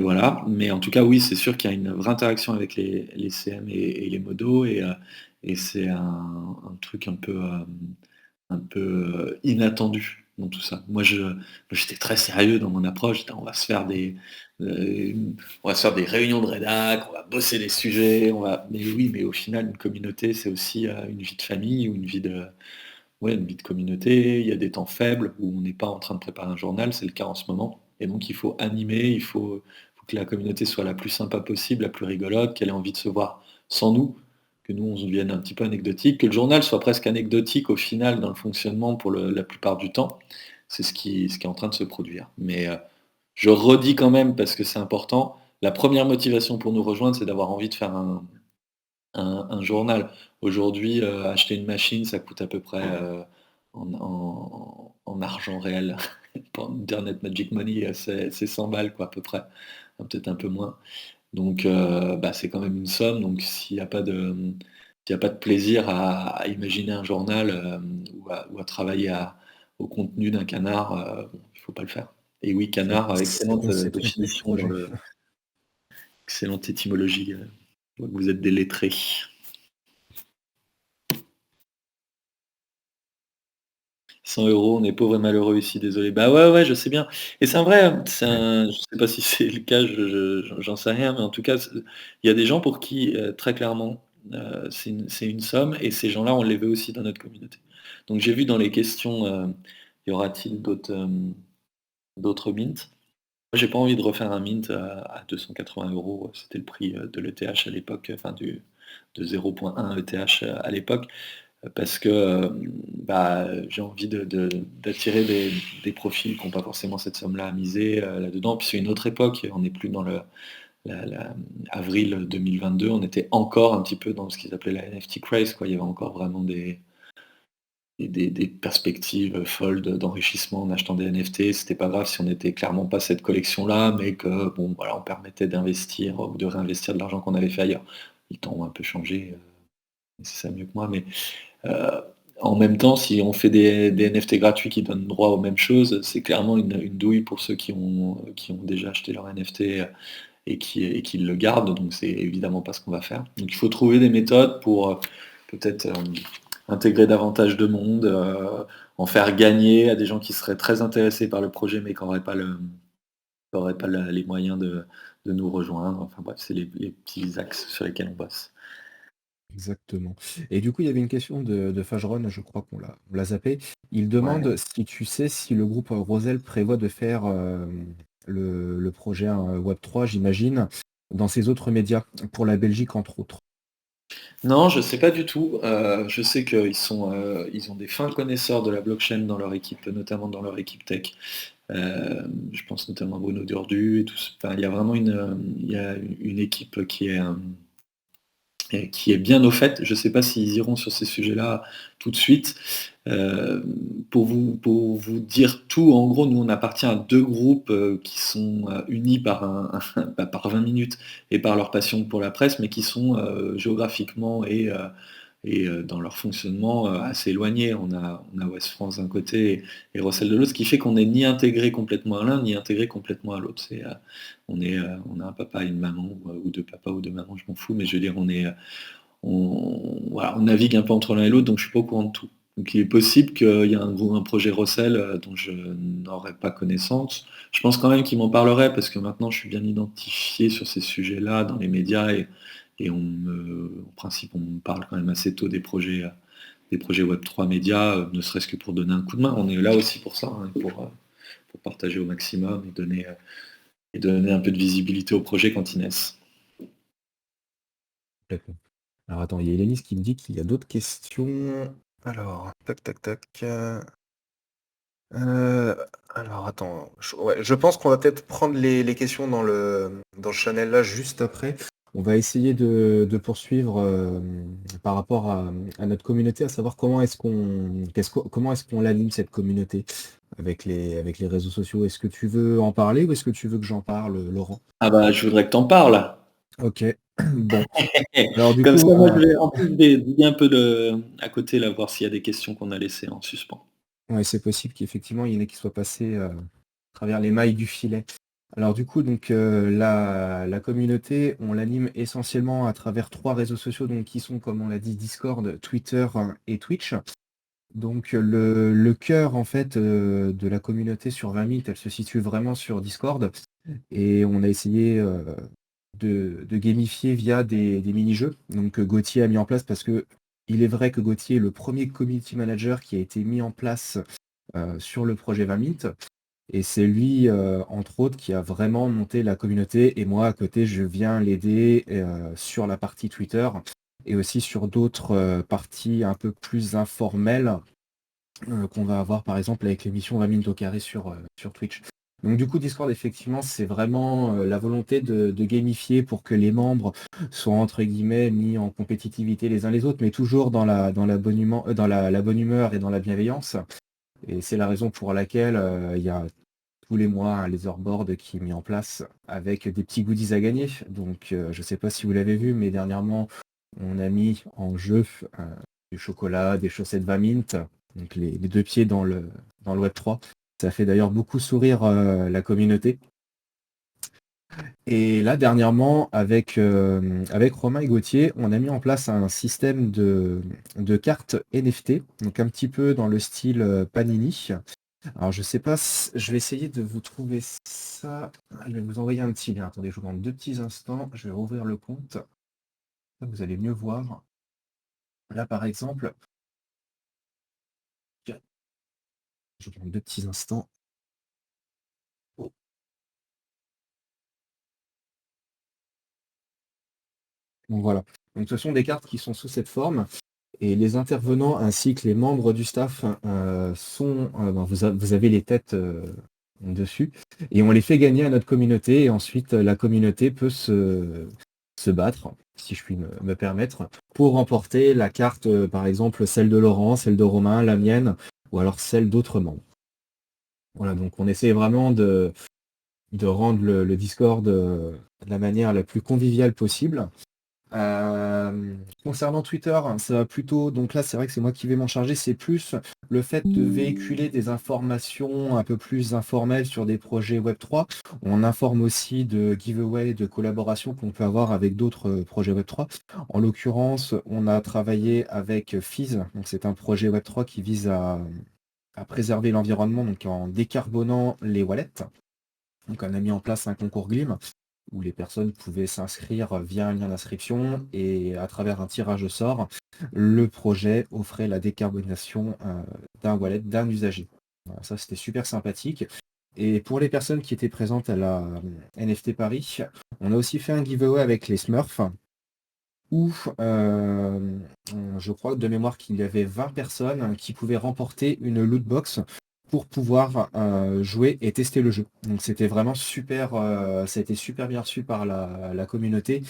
voilà. Mais en tout cas, oui, c'est sûr qu'il y a une vraie interaction avec les CM et les modos, et c'est un truc un peu inattendu dans tout ça. Moi, j'étais très sérieux dans mon approche. On va se faire euh, des réunions de rédac, on va bosser des sujets, Mais oui, mais au final, une communauté, c'est aussi une vie de famille ou une vie de communauté. Il y a des temps faibles où on n'est pas en train de préparer un journal, c'est le cas en ce moment. Et donc, il faut animer, il faut que la communauté soit la plus sympa possible, la plus rigolote, qu'elle ait envie de se voir sans nous, que nous, on devienne un petit peu anecdotique, que le journal soit presque anecdotique au final dans le fonctionnement pour la plupart du temps. C'est ce qui est en train de se produire. Mais je redis quand même, parce que c'est important, la première motivation pour nous rejoindre, c'est d'avoir envie de faire un journal. Aujourd'hui, acheter une machine, ça coûte à peu près, en argent réel, pour Internet Magic Money, c'est 100 balles quoi, à peu près, peut-être un peu moins. Donc bah, c'est quand même une somme, donc s'il y a pas de plaisir à imaginer un journal, ou à travailler au contenu d'un canard, bon, il faut pas le faire. Et oui, canard, excellente, On s'est trompé de définition dans projet. le excellente étymologie, je vois que vous êtes des lettrés. 100 €, on est pauvres et malheureux ici, désolé. Bah, ouais, ouais, je sais bien et c'est un vrai, Ouais, je sais pas si c'est le cas, j'en sais rien, mais en tout cas, il y a des gens pour qui, très clairement, c'est une somme et ces gens-là, on les veut aussi dans notre communauté. Donc j'ai vu dans les questions, y aura-t-il d'autres mints? Moi, j'ai pas envie de refaire un mint à 280 €, c'était le prix, de l'ETH à l'époque, enfin de 0,1 ETH à l'époque. Parce que, bah, j'ai envie d'attirer des profils qui n'ont pas forcément cette somme-là à miser, là-dedans. Puis c'est une autre époque, on n'est plus dans avril 2022, on était encore un petit peu dans ce qu'ils appelaient la NFT craze, quoi. Il y avait encore vraiment des perspectives folles d'enrichissement en achetant des NFT. C'était pas grave si on n'était clairement pas cette collection-là, mais que, bon, voilà, on permettait d'investir ou de réinvestir de l'argent qu'on avait fait ailleurs. Les temps ont un peu changé, c'est ça mieux que moi, mais Heu, en même temps, si on fait des NFT gratuits qui donnent droit aux mêmes choses, c'est clairement une douille pour ceux qui ont déjà acheté leur NFT, et qui le gardent, donc c'est évidemment pas ce qu'on va faire. Donc il faut trouver des méthodes pour, peut-être, intégrer davantage de monde, en faire gagner à des gens qui seraient très intéressés par le projet, mais qui n'auraient pas les moyens de nous rejoindre. Enfin bref, c'est les petits axes sur lesquels on bosse. exactement. Et du coup, il y avait une question de Fageron, je crois qu'on l'a zappé. Il Ouais. demande si tu sais si le groupe Rosel prévoit de faire le projet Web3, j'imagine, dans ses autres médias, pour la Belgique entre autres. Non, je sais pas du tout. Je sais ils ont des fins connaisseurs de la blockchain dans leur équipe, notamment dans leur équipe tech. Je pense notamment à Bruno Durdu et tout enfin, il y a une équipe qui est bien au fait. Je ne sais pas s'ils iront sur ces sujets-là tout de suite. Heu, pour vous dire tout, en gros, nous on appartient à 2 groupes, qui sont, unis par bah, par 20 minutes et par leur passion pour la presse, mais qui sont, géographiquement et dans leur fonctionnement, assez éloignés. On a Ouest France d'un côté et Rossel de l'autre, ce qui fait qu'on n'est ni intégré complètement à l'un, ni intégré complètement à l'autre. On a un papa et une maman ou 2 papas ou 2 mamans, je m'en fous, mais je veux dire voilà, on navigue un peu entre l'un et l'autre, donc je suis pas au courant de tout. Donc il est possible qu'il y ait un projet Rossel, dont je n'aurais pas connaissance. Je pense quand même qu'il m'en parlerait parce que maintenant je suis bien identifié sur ces sujets-là dans les médias et en principe, on me parle quand même assez tôt des projets Web3 médias, ne serait-ce que pour donner un coup de main. On est là aussi pour ça, hein, pour partager au maximum et donner un peu de visibilité aux projets quand ils naissent. Complètement. Alors attends, il y a Hélénis qui me dit qu'il y a d'autres questions. Alors, tac, tac, tac. Alors attends, ouais, je pense qu'on va peut-être prendre les questions dans le channel là juste après. On va essayer de poursuivre par rapport à notre communauté, à savoir comment est-ce qu'on l'anime cette communauté avec les réseaux sociaux. Est-ce que tu veux en parler ou est-ce que tu veux que j'en parle, Laurent? Ah bah, je voudrais que tu en parles. Ok, bon. Alors du Comme ça, coup, moi, je vais en plus, je vais un peu à côté, là, voir s'il y a des questions qu'on a laissées en suspens. ouais, c'est possible qu'effectivement il y en ait qui soient passés à travers les mailles du filet. Alors du coup, donc la communauté, on l'anime essentiellement à travers 3 réseaux sociaux, donc qui sont, comme on l'a dit, Discord, Twitter et Twitch. Donc le cœur en fait de la communauté sur 20 minutes, elle se situe vraiment sur Discord et on a essayé de gamifier via des mini-jeux. Donc Gauthier a mis en place parce que il est vrai que Gauthier est le premier community manager qui a été mis en place sur le projet 20 minutes. Et c'est lui, entre autres, qui a vraiment monté la communauté et moi, à côté, je viens l'aider, sur la partie Twitter et aussi sur d'autres, parties un peu plus informelles, qu'on va avoir, par exemple, avec l'émission 20 minutes au carré sur Twitch. Donc du coup, Discord, effectivement, c'est vraiment la volonté de gamifier pour que les membres soient, entre guillemets, mis en compétitivité les uns les autres, mais toujours dans la la bonne humeur et dans la bienveillance. Et c'est la raison pour laquelle il y a tous les mois un leaderboard qui est mis en place avec des petits goodies à gagner. Donc je ne sais pas si vous l'avez vu, mais dernièrement, on a mis en jeu du chocolat, des chaussettes Vamint, donc les deux pieds dans le Web3. Ça fait d'ailleurs beaucoup sourire la communauté. Et là, dernièrement, avec Romain et Gauthier, on a mis en place un système de cartes NFT, donc un petit peu dans le style Panini. Alors, je sais pas, je vais essayer de vous trouver ça. Je vais vous envoyer un petit lien. Attendez, je vous demande 2 petits instants. Je vais rouvrir le compte. Vous allez mieux voir. Là, par exemple, je vous demande 2 petits instants. Oh, donc voilà. Donc, ce sont des cartes qui sont sous cette forme. Et les intervenants ainsi que les membres du staff vous avez les têtes dessus. Et on les fait gagner à notre communauté. Et ensuite, la communauté peut se battre, si je puis me permettre, pour remporter la carte, par exemple, celle de Laurent, celle de Romain, la mienne, ou alors celle d'autres membres. Voilà, donc on essaie vraiment de rendre le Discord de la manière la plus conviviale possible. Concernant Twitter, ça va plutôt, donc là c'est vrai que c'est moi qui vais m'en charger, c'est plus le fait de véhiculer des informations un peu plus informelles sur des projets Web3. On informe aussi de giveaway, de collaboration qu'on peut avoir avec d'autres projets Web3. En l'occurrence, on a travaillé avec Fizz, donc c'est un projet Web3 qui vise à préserver l'environnement, donc en décarbonant les wallets. Donc on a mis en place un concours Gleam où les personnes pouvaient s'inscrire via un lien d'inscription et à travers un tirage au sort, le projet offrait la décarbonisation d'un wallet, d'un usager. Voilà, ça, c'était super sympathique. Et pour les personnes qui étaient présentes à la NFT Paris, on a aussi fait un giveaway avec les Smurfs où je crois de mémoire qu'il y avait 20 personnes qui pouvaient remporter une loot box pour pouvoir jouer et tester le jeu. Donc c'était vraiment super, ça a été super bien reçu par la communauté.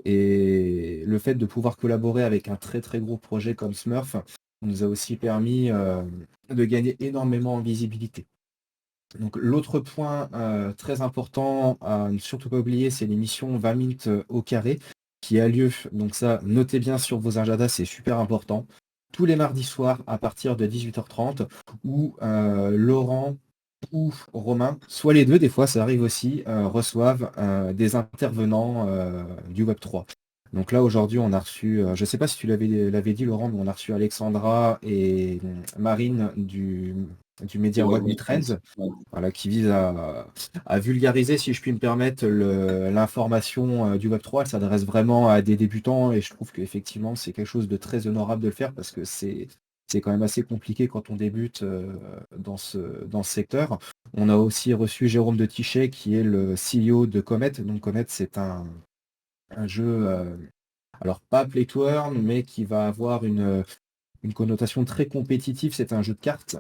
Et le fait de pouvoir collaborer avec un très très gros projet comme Smurf nous a aussi permis de gagner énormément en visibilité. Donc l'autre point très important à ne surtout pas oublier, c'est l'émission 20 minutes au carré qui a lieu. Donc ça, notez bien sur vos agendas, c'est super important. Tous les mardis soirs à partir de 18h30 où Laurent ou Romain, soit les deux, des fois ça arrive aussi, reçoivent des intervenants du Web3. Donc là aujourd'hui on a reçu, je ne sais pas si tu l'avais dit Laurent, mais on a reçu Alexandra et Marine du média What Me Trends, Ouais. voilà, qui vise à vulgariser, si je puis me permettre, l'information du Web3. Elle s'adresse vraiment à des débutants et je trouve qu'effectivement c'est quelque chose de très honorable de le faire parce que c'est quand même assez compliqué quand on débute dans ce secteur. On a aussi reçu Jérôme de Tichet qui est le CEO de Comet. Donc Comet c'est un jeu, alors pas play to earn, mais qui va avoir une connotation très compétitive. C'est un jeu de cartes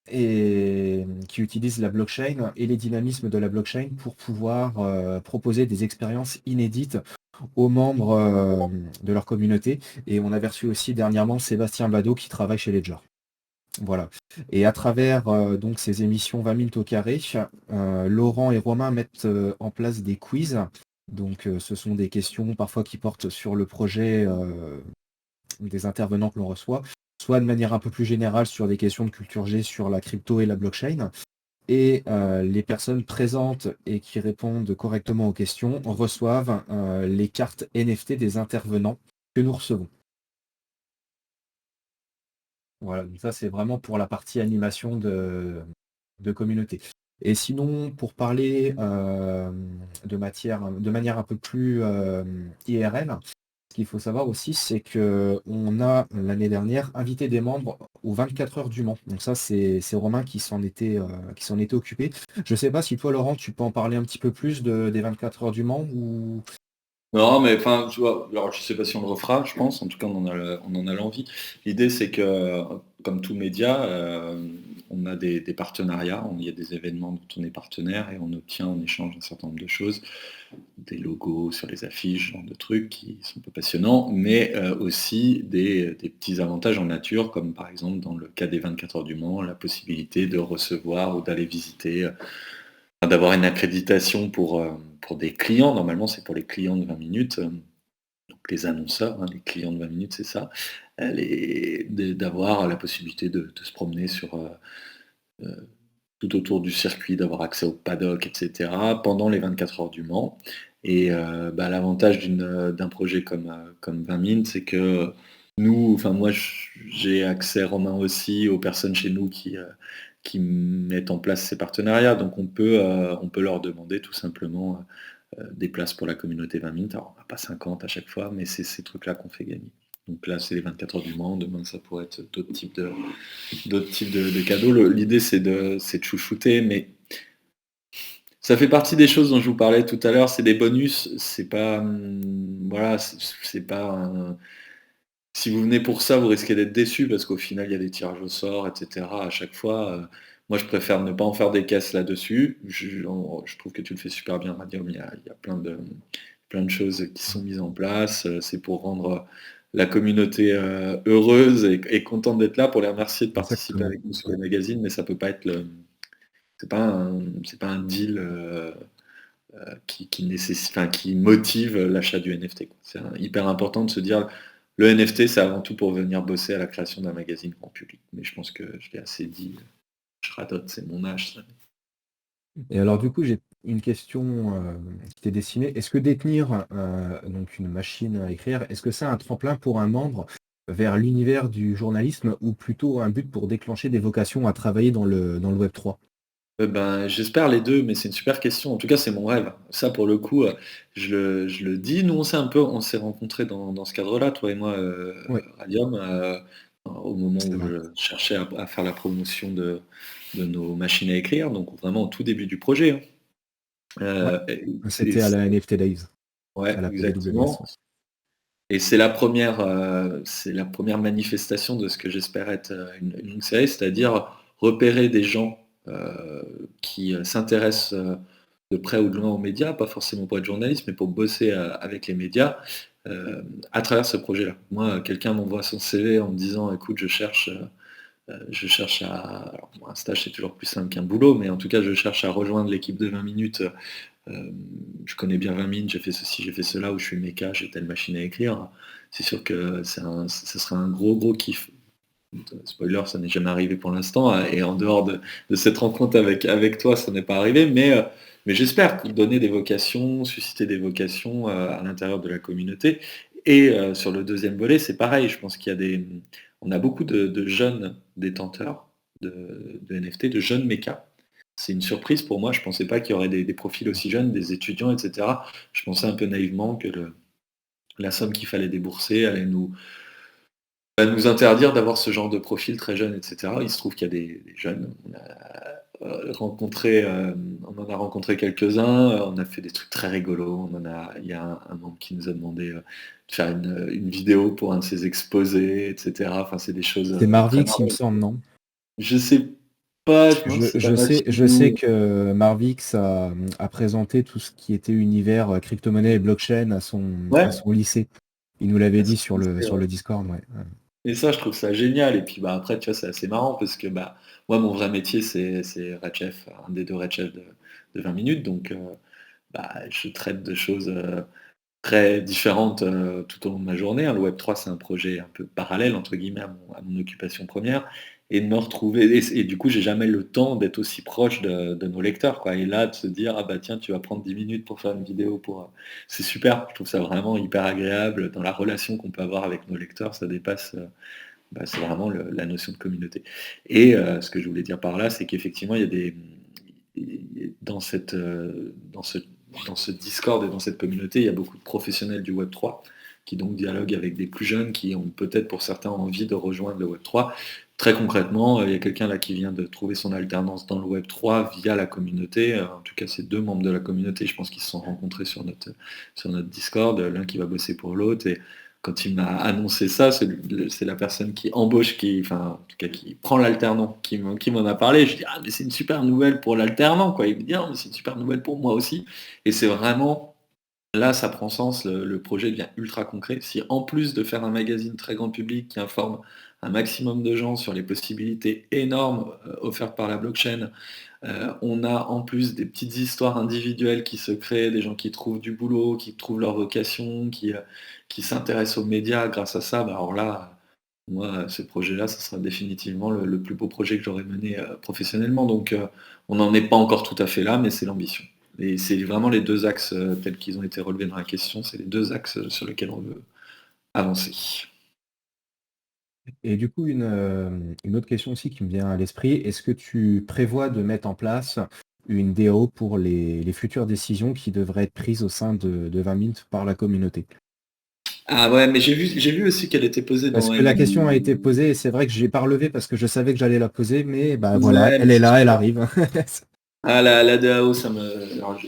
et qui utilise la blockchain et les dynamismes de la blockchain pour pouvoir proposer des expériences inédites aux membres de leur communauté. Et on avait reçu aussi dernièrement Sébastien Bado qui travaille chez Ledger. Voilà. Et à travers donc ces émissions 20 minutes au carré, Laurent et Romain mettent en place des quiz. Donc ce sont des questions parfois qui portent sur le projet des intervenants que l'on reçoit, soit de manière un peu plus générale sur des questions de culture G sur la crypto et la blockchain. Et les personnes présentes et qui répondent correctement aux questions reçoivent les cartes NFT des intervenants que nous recevons. Voilà, donc ça c'est vraiment pour la partie animation de communauté. Et sinon, pour parler de manière un peu plus IRL, ce qu'il faut savoir aussi, c'est qu'on a l'année dernière invité des membres aux 24 heures du Mans. Donc ça, c'est Romain qui s'en était occupé. Je ne sais pas si toi, Laurent, tu peux en parler un petit peu plus des 24 heures du Mans ou... Non, mais enfin, tu vois, alors je sais pas si on le refera, je pense, en tout cas on en a l'envie. L'idée c'est que, comme tout média, on a des partenariats, il y a des événements dont on est partenaire et on obtient en échange un certain nombre de choses, des logos sur les affiches, ce genre de trucs qui sont un peu passionnants, mais aussi des petits avantages en nature, comme par exemple dans le cas des 24 heures du Mans, la possibilité de recevoir ou d'aller visiter, d'avoir une accréditation pour des clients. Normalement, c'est pour les clients de 20 minutes, donc les annonceurs, hein, les clients de 20 minutes, c'est ça. D'avoir la possibilité de se promener tout autour du circuit, d'avoir accès au paddock, etc., pendant les 24 heures du Mans. Et l'avantage d'un projet comme 20 Min, c'est que nous, enfin moi, j'ai accès, Romain aussi, aux personnes chez nous qui mettent en place ces partenariats. Donc on peut leur demander tout simplement des places pour la communauté 20 Min. Alors on n'a pas 50 à chaque fois, mais c'est ces trucs-là qu'on fait gagner. Donc là, c'est les 24 heures du Mans. Demain, ça pourrait être d'autres types de cadeaux. L'idée, c'est de chouchouter, mais ça fait partie des choses dont je vous parlais tout à l'heure. C'est des bonus. C'est pas, voilà, c'est pas si vous venez pour ça, vous risquez d'être déçu parce qu'au final, il y a des tirages au sort, etc. à chaque fois. Moi, je préfère ne pas en faire des caisses là-dessus. Je trouve que tu le fais super bien, Radium. Il y a plein de choses qui sont mises en place. C'est pour rendre la communauté heureuse et contente d'être là, pour les remercier de participer Exactement. avec nous sur les magazines, mais ça peut pas être c'est pas un deal qui nécessite, enfin, qui motive l'achat du NFT, quoi. C'est hyper important de se dire le NFT, c'est avant tout pour venir bosser à la création d'un magazine grand public. Mais je pense que je l'ai assez dit. Je radote, c'est mon âge, ça. Et alors du coup, j'ai une question, qui t'est destinée. Est-ce que détenir, donc une machine à écrire, est-ce que c'est un tremplin pour un membre vers l'univers du journalisme ou plutôt un but pour déclencher des vocations à travailler dans le web 3? J'espère les 2, mais c'est une super question. En tout cas, c'est mon rêve. Ça, pour le coup, je le dis. Nous, on s'est rencontrés dans ce cadre-là, toi et moi, Oui, Radium, au moment c'est où vrai. je cherchais à faire la promotion de nos machines à écrire, donc vraiment au tout début du projet, hein. Ouais, Et c'était à la NFT Days, ouais, à la PWS, exactement. ouais. Et c'est la première manifestation de ce que j'espère être une longue série, c'est-à-dire repérer des gens qui s'intéressent de près ou de loin aux médias, pas forcément pour être journaliste, mais pour bosser avec les médias à travers ce projet-là. Moi, quelqu'un m'envoie son CV en me disant, écoute, je cherche à... Alors, bon, un stage, c'est toujours plus simple qu'un boulot, mais en tout cas, je cherche à rejoindre l'équipe de 20 minutes. Je connais bien 20 Min, j'ai fait ceci, j'ai fait cela, où je suis méca, j'ai telle machine à écrire. C'est sûr que ce sera un gros kiff. Spoiler, ça n'est jamais arrivé pour l'instant, et en dehors de cette rencontre avec toi, ça n'est pas arrivé, mais j'espère donner des vocations, susciter des vocations à l'intérieur de la communauté. Et sur le deuxième volet, c'est pareil, je pense qu'il y a on a beaucoup de jeunes détenteurs de NFT, de jeunes mécas. C'est une surprise pour moi, je ne pensais pas qu'il y aurait des profils aussi jeunes, des étudiants, etc. Je pensais un peu naïvement que la somme qu'il fallait débourser allait nous interdire d'avoir ce genre de profil très jeune, etc. Il se trouve qu'il y a des jeunes. On en a rencontré quelques-uns, on a fait des trucs très rigolos. Il y a un membre qui nous a demandé de faire une vidéo pour un de ses exposés, etc. Enfin, c'est des choses C'était très Marvix, il me marrantes. semble, non? Je sais pas, je pense que c'est pas Je sais Machine. que Marvix a présenté tout ce qui était univers crypto-monnaie et blockchain à Ouais, son lycée. Il nous l'avait dit sur c'est le vrai. Discord, ouais. Ouais. Et ça, je trouve ça génial. Et puis après, tu vois, c'est assez marrant parce que moi, mon vrai métier, c'est Red Chef, un des deux Red Chef de 20 minutes. Donc, je traite de choses très différentes tout au long de ma journée, hein. Le Web3, c'est un projet un peu parallèle, entre guillemets, à mon occupation première. Et de me retrouver, et du coup, j'ai jamais le temps d'être aussi proche de nos lecteurs, quoi. Et là, de se dire, ah bah tiens, tu vas prendre 10 minutes pour faire une vidéo c'est super. Je trouve ça vraiment hyper agréable. Dans la relation qu'on peut avoir avec nos lecteurs, ça dépasse. C'est vraiment la notion de communauté. Et ce que je voulais dire par là, c'est qu'effectivement, il y a dans, cette, dans ce Discord et dans cette communauté, il y a beaucoup de professionnels du Web3 qui donc dialoguent avec des plus jeunes qui ont peut-être pour certains envie de rejoindre le Web3. Très concrètement, il y a quelqu'un là qui vient de trouver son alternance dans le Web3 via la communauté. En tout cas, c'est deux membres de la communauté, je pense qu'ils se sont rencontrés sur notre Discord, l'un qui va bosser pour l'autre. Et quand il m'a annoncé ça, c'est la personne qui embauche, enfin, en tout cas, qui prend l'alternant, qui m'en a parlé. Je dis, ah, mais c'est une super nouvelle pour l'alternant, quoi. Il me dit, ah, mais c'est une super nouvelle pour moi aussi. Et c'est vraiment, là, ça prend sens, le projet devient ultra concret. Si en plus de faire un magazine très grand public qui informe un maximum de gens sur les possibilités énormes offertes par la blockchain, on a en plus des petites histoires individuelles qui se créent, des gens qui trouvent du boulot, qui trouvent leur vocation, qui s'intéressent aux médias grâce à ça. Bah, alors là, moi, ce projet-là, ça sera définitivement le plus beau projet que j'aurai mené professionnellement. Donc, on n'en est pas encore tout à fait là, mais c'est l'ambition. Et c'est vraiment les deux axes tels qu'ils ont été relevés dans la question, c'est les deux axes sur lesquels on veut avancer. Et du coup, une autre question aussi qui me vient à l'esprit, est-ce que tu prévois de mettre en place une DAO pour les futures décisions qui devraient être prises au sein de 20 Mint par la communauté? Ah ouais, mais j'ai vu aussi qu'elle était posée Parce dans que la question a été posée et c'est vrai que je l'ai pas relevée parce que je savais que j'allais la poser, mais bah voilà, Ouais, mais elle est c'est là, elle super. arrive. Ah, la DAO, ça me. Alors,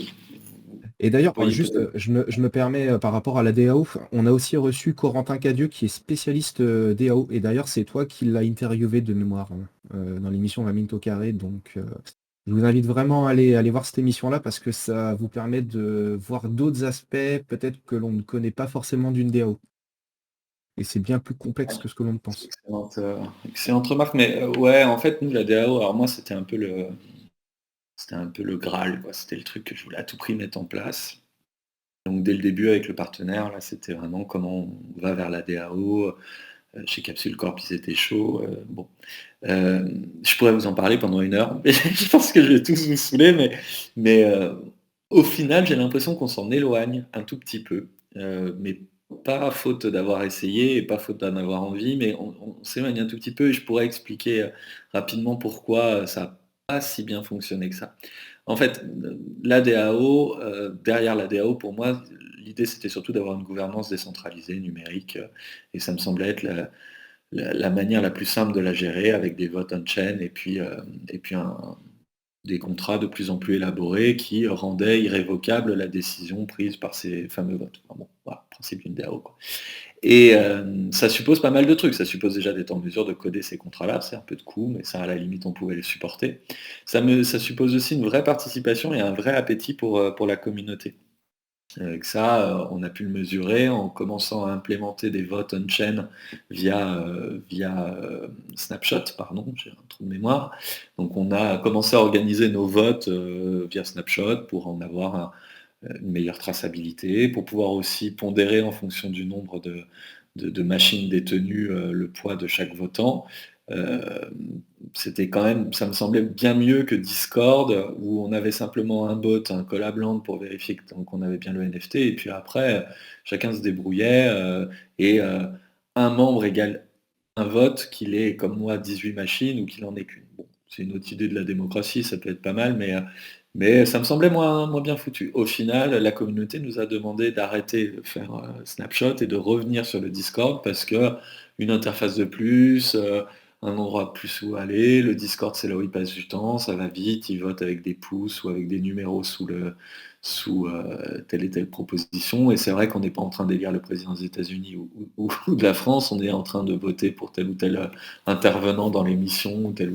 Et vous d'ailleurs, pourriez juste, peut-être. je me permets par rapport à la DAO, on a aussi reçu Corentin Cadieux qui est spécialiste DAO. Et d'ailleurs, c'est toi qui l'as interviewé de mémoire hein, dans l'émission La Mine au carré. Donc, je vous invite vraiment à aller voir cette émission-là parce que ça vous permet de voir d'autres aspects peut-être que l'on ne connaît pas forcément d'une DAO. Et c'est bien plus complexe que ce que l'on ne C'est pense. excellente remarque, mais ouais, en fait, nous, la DAO, alors moi, c'était un peu le Graal, quoi. C'était le truc que je voulais à tout prix mettre en place. Donc, dès le début, avec le partenaire, là, c'était vraiment comment on va vers la DAO. Chez Capsule Corp, ils étaient chauds. Bon. Je pourrais vous en parler pendant 1 heure, mais je pense que je vais tous vous saouler, mais au final, j'ai l'impression qu'on s'en éloigne un tout petit peu, mais pas faute d'avoir essayé et pas faute d'en avoir envie, mais on s'éloigne un tout petit peu et je pourrais expliquer rapidement pourquoi ça n'a pas si bien fonctionné que ça. En fait, la DAO, derrière la DAO, pour moi, l'idée c'était surtout d'avoir une gouvernance décentralisée, numérique, et ça me semblait être la manière la plus simple de la gérer avec des votes on-chain et puis des contrats de plus en plus élaborés qui rendaient irrévocable la décision prise par ces fameux votes. Enfin bon, voilà, principe d'une DAO, quoi. Et ça suppose pas mal de trucs. Ça suppose déjà d'être en mesure de coder ces contrats-là, c'est un peu de coût, mais ça, à la limite, on pouvait les supporter. Ça suppose aussi une vraie participation et un vrai appétit pour la communauté. Que ça, on a pu le mesurer en commençant à implémenter des votes on-chain via Snapshot, pardon, j'ai un trou de mémoire. Donc on a commencé à organiser nos votes via Snapshot pour en avoir une meilleure traçabilité, pour pouvoir aussi pondérer en fonction du nombre de machines détenues le poids de chaque votant. Euh, C'était quand même, ça me semblait bien mieux que Discord, où on avait simplement un bot, un collab-land pour vérifier qu'on avait bien le NFT, et puis après, chacun se débrouillait, et un membre égale un vote, qu'il ait, comme moi, 18 machines ou qu'il en ait qu'une. Bon, c'est une autre idée de la démocratie, ça peut être pas mal, mais ça me semblait moins bien foutu. Au final, la communauté nous a demandé d'arrêter de faire Snapshot et de revenir sur le Discord parce que une interface de plus, un endroit de plus où aller, le Discord c'est là où il passe du temps, ça va vite, il vote avec des pouces ou avec des numéros sous telle et telle proposition. Et c'est vrai qu'on n'est pas en train d'élire le président des États-Unis ou de la France, on est en train de voter pour tel ou tel intervenant dans l'émission, ou tel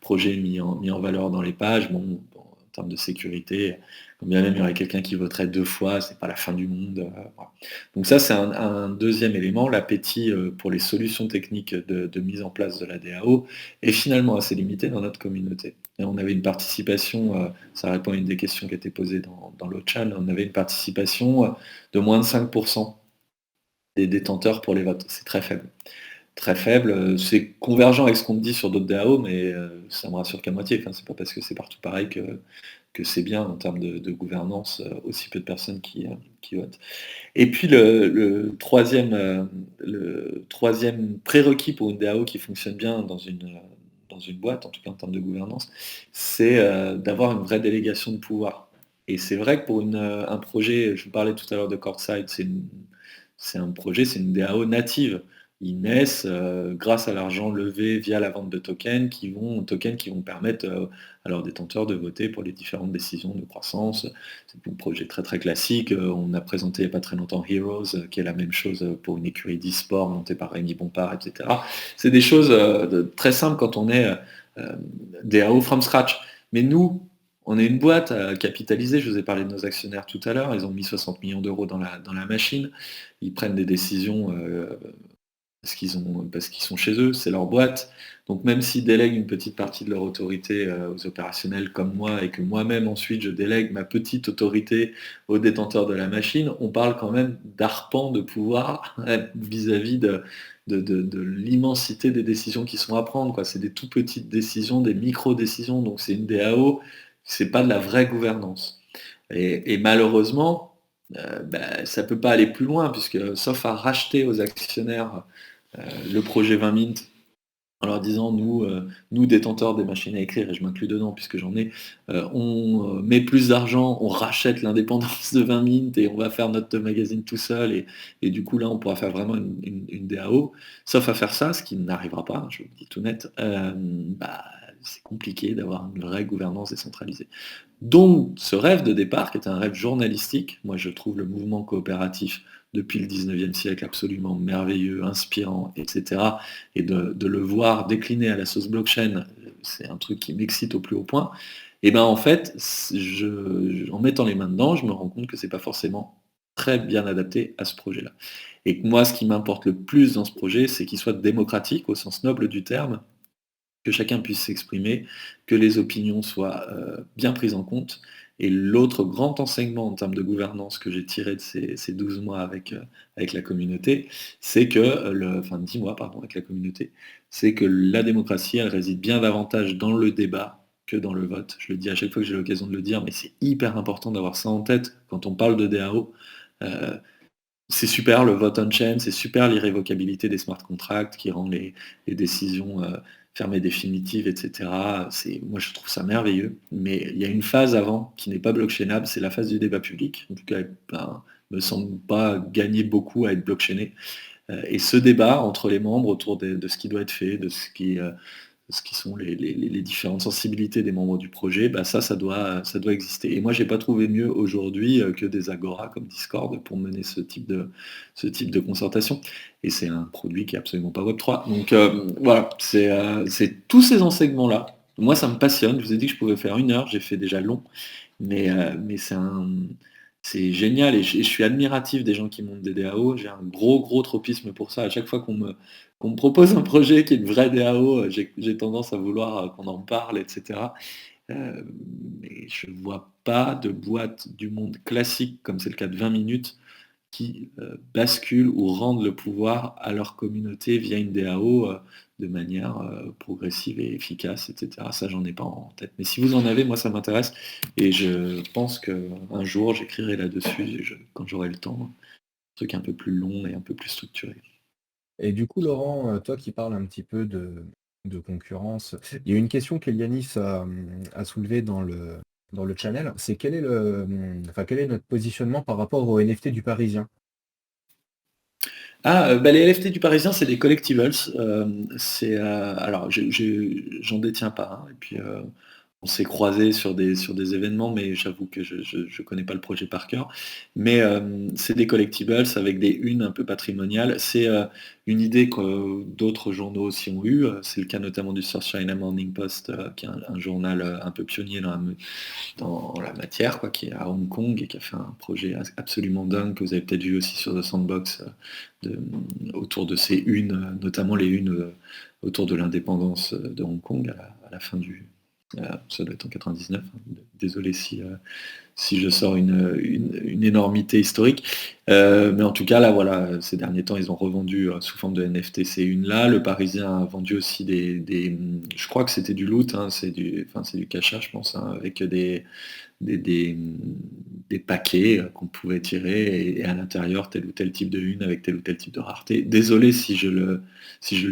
projet mis en valeur dans les pages. Bon, en termes de sécurité, quand bien même il y aurait quelqu'un qui voterait 2 fois, c'est pas la fin du monde. Voilà. Donc ça, c'est un deuxième élément, l'appétit pour les solutions techniques de mise en place de la DAO est finalement assez limité dans notre communauté. Et on avait une participation, ça répond à une des questions qui était posée dans le chat, on avait une participation de moins de 5% des détenteurs pour les votes. C'est très faible. Très faible. C'est convergent avec ce qu'on me dit sur d'autres DAO, mais ça me rassure qu'à moitié. Enfin, c'est pas parce que c'est partout pareil que c'est bien en termes de gouvernance, aussi peu de personnes qui votent. Et puis le troisième prérequis pour une DAO qui fonctionne bien dans une boîte, en tout cas en termes de gouvernance, c'est d'avoir une vraie délégation de pouvoir. Et c'est vrai que pour un projet, je vous parlais tout à l'heure de Courtside, c'est un projet, c'est une DAO native. ils naissent grâce à l'argent levé via la vente de tokens qui vont permettre à leurs détenteurs de voter pour les différentes décisions de croissance. C'est un projet très très classique. On a présenté il n'y a pas très longtemps Heroes, qui est la même chose pour une écurie d'e-sport montée par Rémi Bompard, etc. C'est des choses très simples quand on est DAO from scratch. Mais nous, on est une boîte à capitaliser. Je vous ai parlé de nos actionnaires tout à l'heure. Ils ont mis 60 millions d'euros dans la machine. Ils prennent des décisions parce qu'ils sont chez eux, c'est leur boîte. Donc même s'ils délèguent une petite partie de leur autorité aux opérationnels comme moi, et que moi-même ensuite je délègue ma petite autorité aux détenteurs de la machine, on parle quand même d'arpent de pouvoir vis-à-vis de l'immensité des décisions qui sont à prendre, quoi. C'est des tout petites décisions, des micro-décisions, donc c'est une DAO, c'est pas de la vraie gouvernance. Et malheureusement, ça ne peut pas aller plus loin, puisque sauf à racheter aux actionnaires le projet 20 Mint en leur disant nous détenteurs des machines à écrire, et je m'inclus dedans puisque j'en ai, on met plus d'argent, on rachète l'indépendance de 20 Mint et on va faire notre magazine tout seul, et du coup là on pourra faire vraiment une DAO. Sauf à faire ça, ce qui n'arrivera pas, hein, je vous le dis tout net, c'est compliqué d'avoir une vraie gouvernance décentralisée. Donc ce rêve de départ, qui est un rêve journalistique, moi je trouve le mouvement coopératif depuis le 19e siècle absolument merveilleux, inspirant, etc. Et de le voir décliner à la sauce blockchain, c'est un truc qui m'excite au plus haut point. Et bien en fait, en mettant les mains dedans, je me rends compte que c'est pas forcément très bien adapté à ce projet-là. Et que moi, ce qui m'importe le plus dans ce projet, c'est qu'il soit démocratique au sens noble du terme, que chacun puisse s'exprimer, que les opinions soient bien prises en compte. Et l'autre grand enseignement en termes de gouvernance que j'ai tiré de ces 12 mois avec la communauté, c'est que, enfin 10 mois, pardon, avec la communauté, c'est que la démocratie, elle réside bien davantage dans le débat que dans le vote. Je le dis à chaque fois que j'ai l'occasion de le dire, mais c'est hyper important d'avoir ça en tête quand on parle de DAO. Euh, c'est super le vote on-chain, c'est super l'irrévocabilité des smart contracts qui rend les décisions fermées définitives, etc. Moi, je trouve ça merveilleux. Mais il y a une phase avant qui n'est pas blockchainable, c'est la phase du débat public. En tout cas, me semble pas gagner beaucoup à être blockchainé. Et ce débat entre les membres autour de ce qui doit être fait, de ce qui sont les différentes sensibilités des membres du projet, ça doit exister. Et moi, j'ai pas trouvé mieux aujourd'hui que des agora comme Discord pour mener ce type de concertation. Et c'est un produit qui est absolument pas Web3. Donc voilà, c'est tous ces enseignements-là. Moi, ça me passionne. Je vous ai dit que je pouvais faire 1 heure, j'ai fait déjà long, mais c'est génial, et je suis admiratif des gens qui montent des DAO. J'ai un gros gros tropisme pour ça. À chaque fois qu'on me propose un projet qui est une vraie DAO, j'ai tendance à vouloir qu'on en parle, etc. Euh, mais je ne vois pas de boîte du monde classique, comme c'est le cas de 20 minutes, qui basculent ou rendent le pouvoir à leur communauté via une DAO de manière progressive et efficace, etc. Ça, j'en ai pas en tête. Mais si vous en avez, moi, ça m'intéresse. Et je pense qu'un jour, j'écrirai là-dessus, quand j'aurai le temps, un truc un peu plus long et un peu plus structuré. Et du coup, Laurent, toi qui parles un petit peu de concurrence, il y a une question qu'Elianis a soulevée dans le channel, c'est quel est notre positionnement par rapport au NFT du Parisien? Les LFT du Parisien, c'est des collectibles. Alors, j'en détiens pas, hein. Et puis, on s'est croisés sur des événements, mais j'avoue que je connais pas le projet par cœur. Mais c'est des collectibles avec des unes un peu patrimoniales. C'est une idée que d'autres journaux aussi ont eue. C'est le cas notamment du South China Morning Post, qui est un journal un peu pionnier dans la matière, quoi, qui est à Hong Kong et qui a fait un projet absolument dingue que vous avez peut-être vu aussi sur The Sandbox, autour de ces unes, notamment les unes autour de l'indépendance de Hong Kong à la fin ça doit être en 99, hein. Désolé si je sors une énormité historique. Mais en tout cas, là, voilà, ces derniers temps, ils ont revendu sous forme de NFT ces unes-là. Le Parisien a vendu aussi je crois que c'était du loot, hein, c'est du cacha, je pense, hein, avec des, des- des paquets qu'on pouvait tirer, et à l'intérieur tel ou tel type de une avec tel ou tel type de rareté. Désolé si je le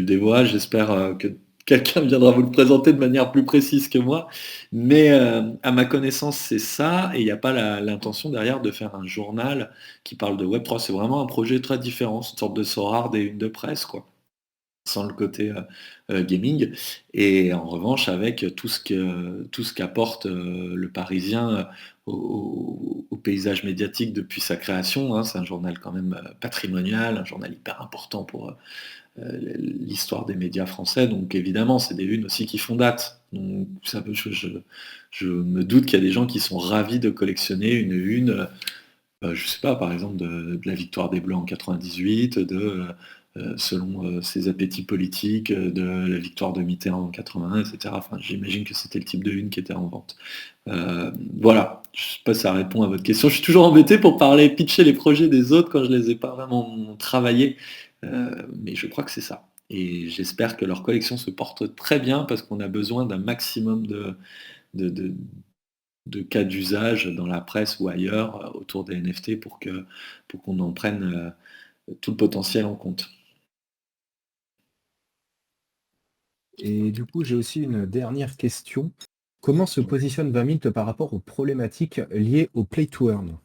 dévoile, j'espère que quelqu'un viendra vous le présenter de manière plus précise que moi, mais à ma connaissance c'est ça, et il n'y a pas l'intention derrière de faire un journal qui parle de Web3. C'est vraiment un projet très différent, une sorte de Sorare des unes de presse, quoi. sans le côté gaming. Et en revanche, avec tout ce qu'apporte le Parisien au paysage médiatique depuis sa création, hein. C'est un journal quand même patrimonial, un journal hyper important pour l'histoire des médias français. Donc évidemment, c'est des unes aussi qui font date. Donc ça peut, je me doute qu'il y a des gens qui sont ravis de collectionner une une, je sais pas, par exemple de la victoire des Bleus en 98, selon ses appétits politiques, de la victoire de Mitterrand en 81, etc. Enfin, j'imagine que c'était le type de une qui était en vente. Voilà, je sais pas si ça répond à votre question. Je suis toujours embêté pour parler, pitcher les projets des autres quand je les ai pas vraiment travaillés, mais je crois que c'est ça. Et j'espère que leur collection se porte très bien parce qu'on a besoin d'un maximum de, de- de cas d'usage dans la presse ou ailleurs autour des NFT pour qu'on en prenne tout le potentiel en compte. Et du coup, j'ai aussi une dernière question. Comment se positionne 20 Mint par rapport aux problématiques liées au play to earn?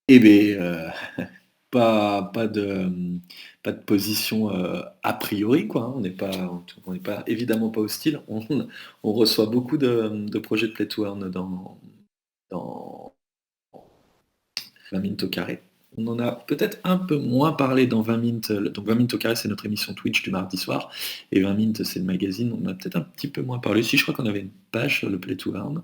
Eh bien, pas de, pas de position a priori, quoi, hein. On n'est pas évidemment pas hostile. On reçoit beaucoup de projets de play to earn dans 20 minutes au carré. On en a peut-être un peu moins parlé dans 20 minutes. Donc 20 minutes au carré, c'est notre émission Twitch du mardi soir. Et 20 minutes, c'est le magazine. On en a peut-être un petit peu moins parlé. Si, je crois qu'on avait une page sur le play to earn.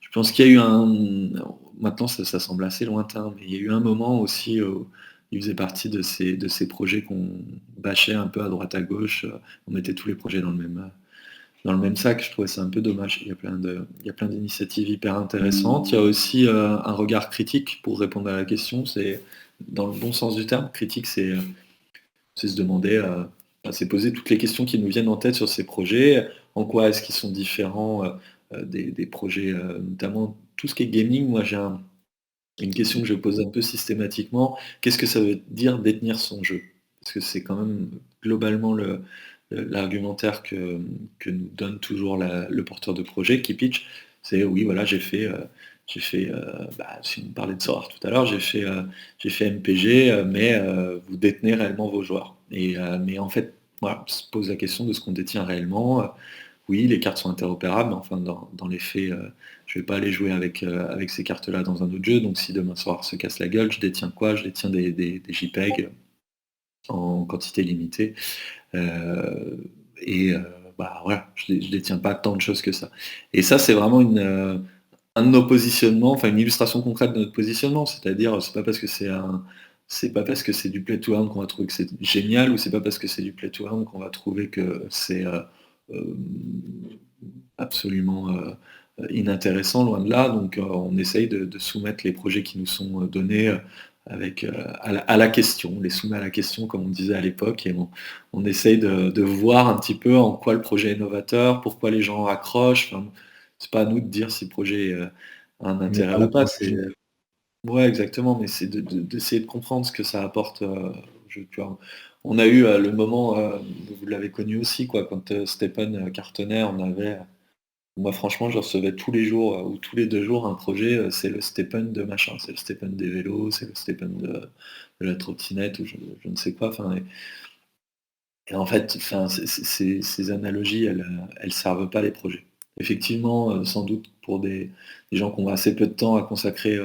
Je pense qu'il y a eu un. Maintenant, ça semble assez lointain, mais il y a eu un moment aussi où il faisait partie de ces projets qu'on bâchait un peu à droite à gauche. On mettait tous les projets dans le même sac. Je trouvais ça un peu dommage. Il y a plein d'initiatives hyper intéressantes. Il y a aussi un regard critique pour répondre à la question. C'est dans le bon sens du terme. Critique, c'est se demander, c'est poser toutes les questions qui nous viennent en tête sur ces projets. En quoi est-ce qu'ils sont différents des projets, notamment tout ce qui est gaming. Moi, une question que je pose un peu systématiquement. Qu'est-ce que ça veut dire détenir son jeu? Parce que c'est quand même globalement l'argumentaire que nous donne toujours le porteur de projet qui pitch. C'est oui, voilà, si on parlait de Sorare tout à l'heure, j'ai fait MPG, mais vous détenez réellement vos joueurs. Mais en fait, voilà, on se pose la question de ce qu'on détient réellement. Oui, les cartes sont interopérables, mais enfin, dans les faits, je ne vais pas aller jouer avec ces cartes-là dans un autre jeu. Donc si demain soir se casse la gueule, je détiens quoi? Je détiens des JPEG en quantité limitée. Euh, et bah, voilà, je détiens pas tant de choses que ça. Et ça, c'est vraiment un de nos positionnements, enfin une illustration concrète de notre positionnement. C'est-à-dire, c'est pas parce que c'est du play to earn qu'on va trouver que c'est génial, ou c'est pas parce que c'est du play to earn qu'on va trouver que c'est euh, absolument inintéressant, loin de là. Donc on essaye de soumettre les projets qui nous sont donnés avec, à la question, on les soumet à la question comme on disait à l'époque, et on essaye de voir un petit peu en quoi le projet est novateur, pourquoi les gens accrochent. Enfin, c'est pas à nous de dire si le projet a un On n'est intérêt pas là ou pour pas. juger. Ouais, exactement, mais c'est d'essayer de comprendre ce que ça apporte. Tu vois, on a eu le moment, vous l'avez connu aussi, quoi, quand Stephen cartonnait, moi, franchement, je recevais tous les jours ou tous les 2 jours un projet, c'est le Stephen de machin, c'est le Stephen des vélos, c'est le Stephen de la trottinette ou je ne sais quoi. Enfin, et en fait, enfin, ces analogies, elles servent pas les projets. Effectivement, sans doute pour des gens qui ont assez peu de temps à consacrer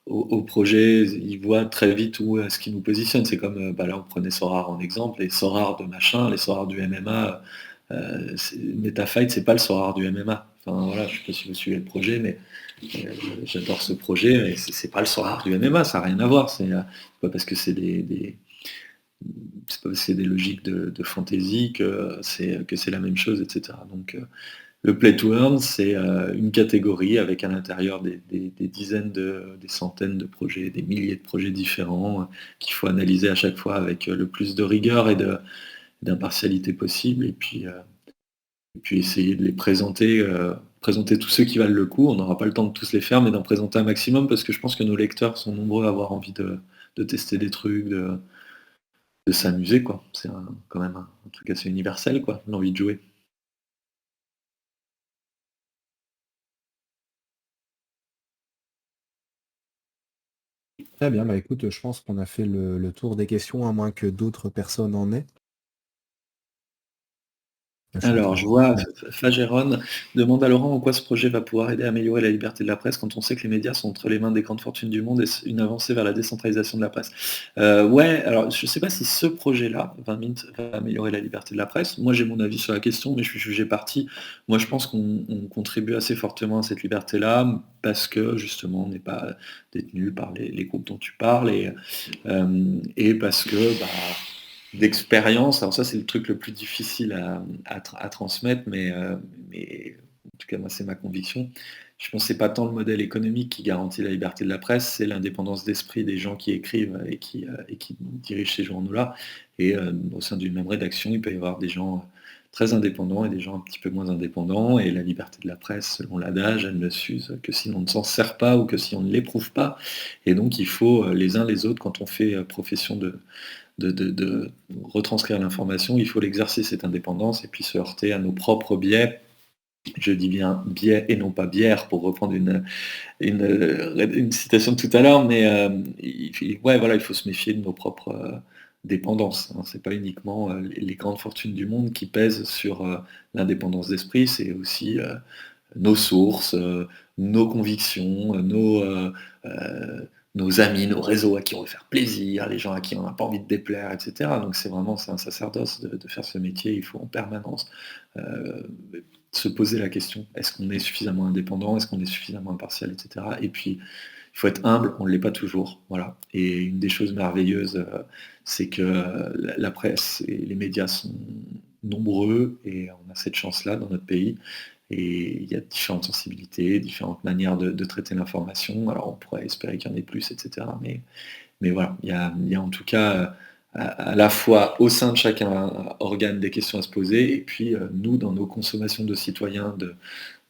au projet, ils voient très vite où est-ce qu'ils nous positionnent. C'est comme, bah là, on prenait Sorare en exemple, les Sorare de machin, les Sorare du MMA. MetaFight, c'est pas le Sorare du MMA. Enfin voilà, je sais pas si vous suivez le projet, mais j'adore ce projet, et c'est pas le Sorare du MMA, ça n'a rien à voir. C'est pas parce que c'est pas parce que c'est des logiques de fantasy que c'est la même chose, etc. Donc le play to earn, c'est une catégorie avec à l'intérieur des dizaines des centaines de projets, des milliers de projets différents qu'il faut analyser à chaque fois avec le plus de rigueur et d'impartialité possible. Et puis essayer de les présenter, présenter tous ceux qui valent le coup. On n'aura pas le temps de tous les faire, mais d'en présenter un maximum parce que je pense que nos lecteurs sont nombreux à avoir envie de tester des trucs, de s'amuser, quoi. C'est quand même un truc assez universel, quoi, l'envie de jouer. Très bien, bah écoute, je pense qu'on a fait le tour des questions, à moins que d'autres personnes en aient. Là, je suis en Alors, train je de... vois Ouais. Fageron demande à Laurent en quoi ce projet va pouvoir aider à améliorer la liberté de la presse quand on sait que les médias sont entre les mains des grandes fortunes du monde et une avancée vers la décentralisation de la presse. Ouais, alors je ne sais pas si ce projet-là, 20 minutes, va améliorer la liberté de la presse. Moi, j'ai mon avis sur la question, mais je suis jugé parti. Moi, je pense qu'on contribue assez fortement à cette liberté-là parce que justement, on n'est pas détenu par les groupes dont tu parles et parce que d'expérience, alors ça c'est le truc le plus difficile à transmettre, mais en tout cas moi c'est ma conviction. Je pense que c'est pas tant le modèle économique qui garantit la liberté de la presse, c'est l'indépendance d'esprit des gens qui écrivent et qui dirigent ces journaux-là. Et au sein d'une même rédaction, il peut y avoir des gens très indépendants et des gens un petit peu moins indépendants. Et la liberté de la presse, selon l'adage, elle ne s'use que si on ne s'en sert pas ou que si on ne l'éprouve pas. Et donc il faut les uns les autres, quand on fait profession de retranscrire l'information, il faut l'exercer cette indépendance et puis se heurter à nos propres biais. Je dis bien biais et non pas bière pour reprendre une citation de tout à l'heure, mais ouais, voilà, il faut se méfier de nos propres dépendances. Hein. C'est pas uniquement les grandes fortunes du monde qui pèsent sur l'indépendance d'esprit, c'est aussi nos sources, nos convictions, nos amis, nos réseaux à qui on veut faire plaisir, les gens à qui on n'a pas envie de déplaire, etc. Donc c'est un sacerdoce de faire ce métier. Il faut en permanence euh, se poser la question, est-ce qu'on est suffisamment indépendant, est-ce qu'on est suffisamment impartial, etc. Et puis, il faut être humble, on ne l'est pas toujours. Voilà. Et une des choses merveilleuses, c'est que la presse et les médias sont nombreux et on a cette chance-là dans notre pays. Et il y a différentes sensibilités, différentes manières de traiter l'information. Alors on pourrait espérer qu'il y en ait plus, etc. Mais voilà, il y a en tout cas à la fois au sein de chacun organe des questions à se poser, et puis nous, dans nos consommations de citoyens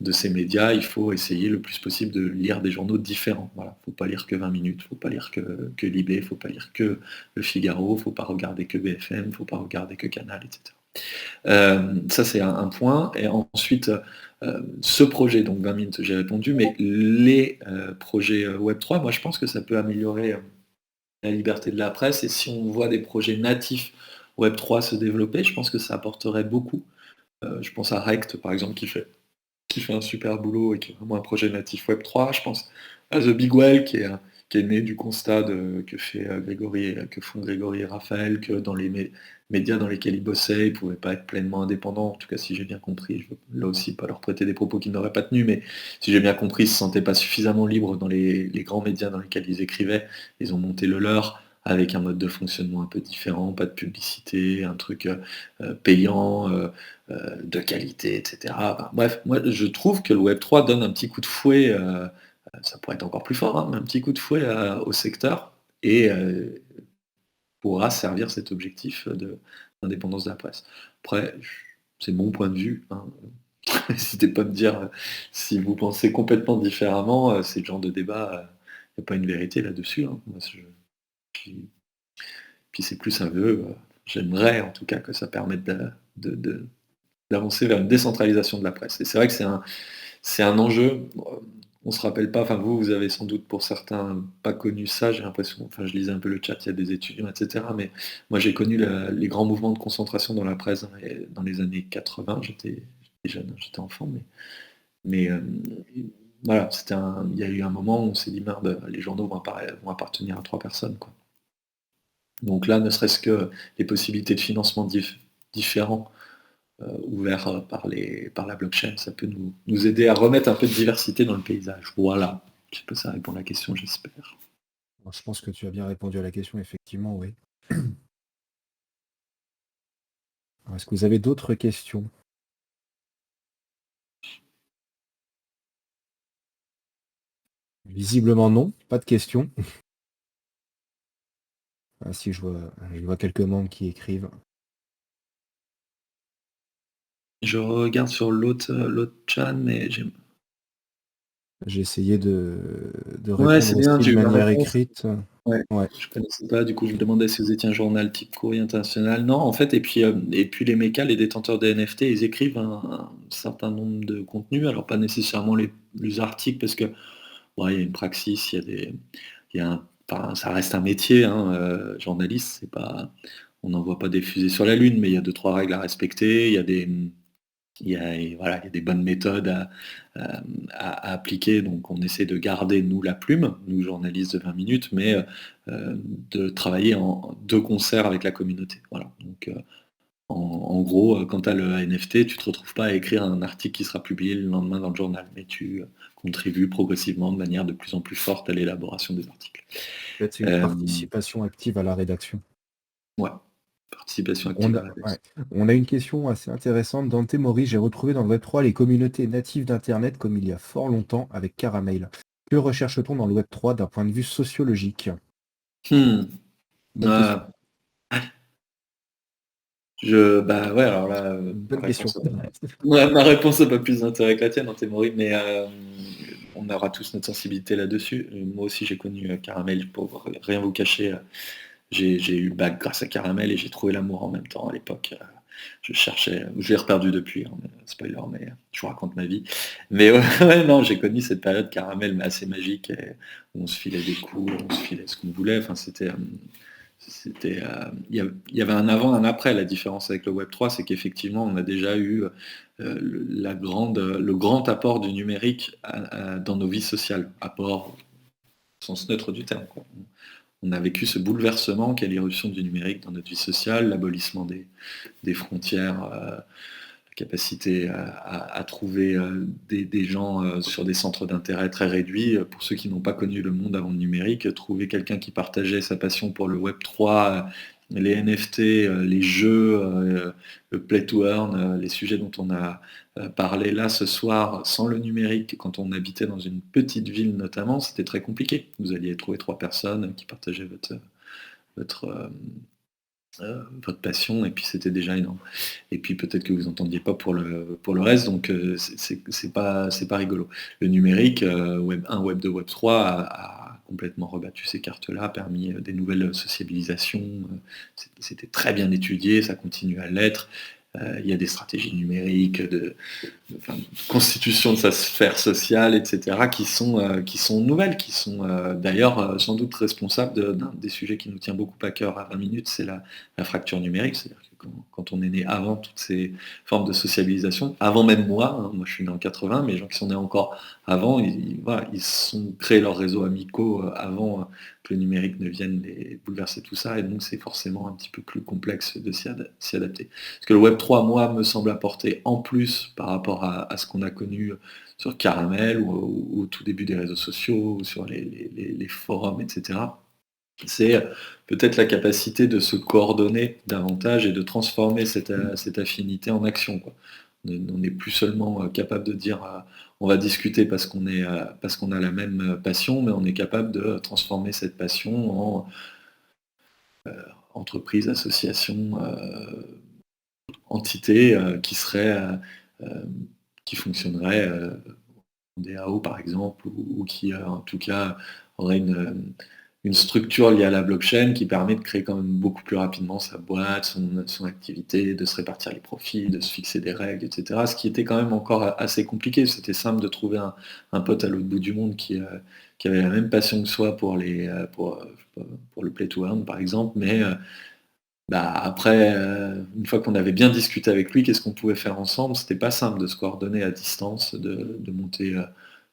de ces médias, il faut essayer le plus possible de lire des journaux différents. Voilà, faut pas lire que 20 minutes, faut pas lire que Libé, faut pas lire que Le Figaro, faut pas regarder que BFM, faut pas regarder que Canal, etc. Ça, c'est un point. Et ensuite, ce projet, donc 20 minutes, j'ai répondu, mais les projets Web3, moi, je pense que ça peut améliorer la liberté de la presse. Et si on voit des projets natifs Web3 se développer, je pense que ça apporterait beaucoup. Je pense à Rect, par exemple, qui fait un super boulot et qui est vraiment un projet natif Web3. Je pense à The Big Well, qui est né du constat que font Grégory et Raphaël, que dans les médias dans lesquels ils bossaient, ils ne pouvaient pas être pleinement indépendants. En tout cas, si j'ai bien compris, je ne veux là aussi pas leur prêter des propos qu'ils n'auraient pas tenus, mais si j'ai bien compris, ils ne se sentaient pas suffisamment libres dans les grands médias dans lesquels ils écrivaient. Ils ont monté le leur avec un mode de fonctionnement un peu différent, pas de publicité, un truc payant, de qualité, etc. Enfin, bref, moi je trouve que le Web3 donne un petit coup de fouet, ça pourrait être encore plus fort, hein, mais un petit coup de fouet au secteur et pourra servir cet objectif d'indépendance de la presse. Après, c'est mon point de vue. Hein. N'hésitez pas à me dire si vous pensez complètement différemment, c'est le genre de débat, il n'y a pas une vérité là-dessus. Hein. Moi, puis c'est plus un vœu. J'aimerais en tout cas que ça permette d'avancer vers une décentralisation de la presse. Et c'est vrai que c'est un enjeu. On se rappelle pas, enfin vous avez sans doute pour certains pas connu ça, j'ai l'impression, enfin je lisais un peu le chat, il y a des étudiants, etc. Mais moi j'ai connu les grands mouvements de concentration dans la presse dans les années 80, j'étais jeune, j'étais enfant, mais voilà, il y a eu un moment où on s'est dit merde, les journaux vont appartenir à trois personnes, quoi. Donc là, ne serait-ce que les possibilités de financement différents ouverts par la blockchain, ça peut nous aider à remettre un peu de diversité dans le paysage. Voilà. Je sais pas si ça répond à la question, j'espère. Alors, je pense que tu as bien répondu à la question, effectivement, oui. Alors, est-ce que vous avez d'autres questions? Visiblement non, pas de questions. Ah, si je vois quelques membres qui écrivent. Je regarde sur l'autre chat, mais j'ai... J'ai essayé de Ouais, répondre c'est bien, aussi de j'ai eu la manière réponse. écrite. Ouais, Ouais. je connaissais pas, du coup je me demandais si vous étiez un journal type courrier international. Non, en fait, et puis les mécas, les détenteurs des NFT, ils écrivent un certain nombre de contenus, alors pas nécessairement les articles, parce que ouais, il y a une praxis, enfin, ça reste un métier, hein, journaliste, c'est pas, on n'envoie pas des fusées sur la Lune, mais il y a deux, trois règles à respecter, il y a Voilà, il y a des bonnes méthodes à appliquer, donc on essaie de garder, nous, la plume, nous, journalistes de 20 minutes, mais de travailler de concert avec la communauté. Voilà, donc en gros, quand tu as le NFT, tu te retrouves pas à écrire un article qui sera publié le lendemain dans le journal, mais tu contribues progressivement de manière de plus en plus forte à l'élaboration des articles. En fait, c'est une Hem, participation active à la rédaction. ouais, participation On active a à la ouais, rédaction. on a une question assez intéressante. Dante Mori: «J'ai retrouvé dans le Web3 les communautés natives d'internet comme il y a fort longtemps avec Caramel. Que recherche-t-on dans le Web3 d'un point de vue sociologique?» Mmh, Bonne question. heu, bah, ouais, alors là, Bonne question. ma réponse n'a pas plus d'intérêt que la tienne en théorie, mais on aura tous notre sensibilité là-dessus. Moi aussi, j'ai connu, Caramel pour rien vous cacher, j'ai eu le bac grâce à Caramel et j'ai trouvé l'amour en même temps à l'époque. Je cherchais je l'ai reperdu depuis, hein, mais spoiler, mais je vous raconte ma vie. Mais ouais, ouais, non, j'ai connu cette période Caramel, mais assez magique et où on se filait des coups, on se filait ce qu'on voulait. Enfin, il y avait un avant, un après. La différence avec le Web3, c'est qu'effectivement, on a déjà eu le grand apport du numérique dans nos vies sociales. Apport au sens neutre du terme, quoi. On a vécu ce bouleversement qu'est l'irruption du numérique dans notre vie sociale, l'abolissement des frontières, la capacité à trouver des gens sur des centres d'intérêt très réduits. Pour ceux qui n'ont pas connu le monde avant le numérique, trouver quelqu'un qui partageait sa passion pour le Web3, les NFT, les jeux, le play to earn, les sujets dont on a parlé là ce soir, sans le numérique, quand on habitait dans une petite ville notamment, c'était très compliqué. Vous alliez trouver 3 personnes qui partageaient votre, votre passion et puis c'était déjà énorme. Et puis peut-être que vous entendiez pas pour le reste, donc c'est pas rigolo. Le numérique, Web 1, Web 2, Web 3 a complètement rebattu ces cartes-là, a permis, des nouvelles sociabilisations, c'était très bien étudié, ça continue à l'être. Il y a des stratégies numériques enfin, constitution de sa sphère sociale, etc., qui sont nouvelles, qui sont d'ailleurs sans doute responsables d'un des sujets qui nous tient beaucoup à cœur à 20 minutes, c'est la fracture numérique. C'est-à-dire que quand on est né avant toutes ces formes de sociabilisation, avant même moi, hein, moi je suis né en 80, mais les gens qui sont nés encore avant, voilà, ils sont créés leurs réseaux amicaux avant que le numérique ne vienne les bouleverser tout ça, et donc c'est forcément un petit peu plus complexe de s'y adapter. Ce que le Web 3, moi, me semble apporter en plus par rapport à ce qu'on a connu sur Caramel ou au tout début des réseaux sociaux, ou sur les forums, etc., c'est peut-être la capacité de se coordonner davantage et de transformer cette affinité en action, quoi. On n'est plus seulement capable de dire on va discuter parce qu'on a la même passion, mais on est capable de transformer cette passion en entreprise, association, entité qui serait qui fonctionnerait en DAO par exemple, ou qui en tout cas aurait une structure liée à la blockchain qui permet de créer quand même beaucoup plus rapidement sa boîte, son activité, de se répartir les profits, de se fixer des règles, etc. Ce qui était quand même encore assez compliqué. C'était simple de trouver un pote à l'autre bout du monde qui avait la même passion que soi pour le play to earn par exemple, mais bah, après, une fois qu'on avait bien discuté avec lui, qu'est-ce qu'on pouvait faire ensemble? C'était pas simple de se coordonner à distance, de monter, une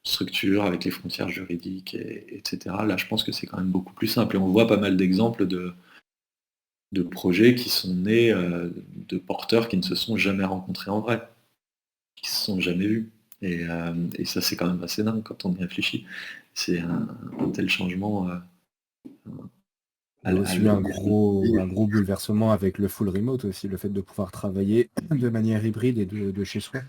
structure avec les frontières juridiques et Là, je pense que c'est quand même beaucoup plus simple et on voit pas mal d'exemples de projets qui sont nés, de porteurs qui ne se sont jamais rencontrés en vrai, qui se sont jamais vus et ça, c'est quand même assez dingue quand on y réfléchit. C'est un tel changement, Il y a à aussi eu l'heure un gros bouleversement avec le full remote aussi, le fait de pouvoir travailler de manière hybride et de chez soi.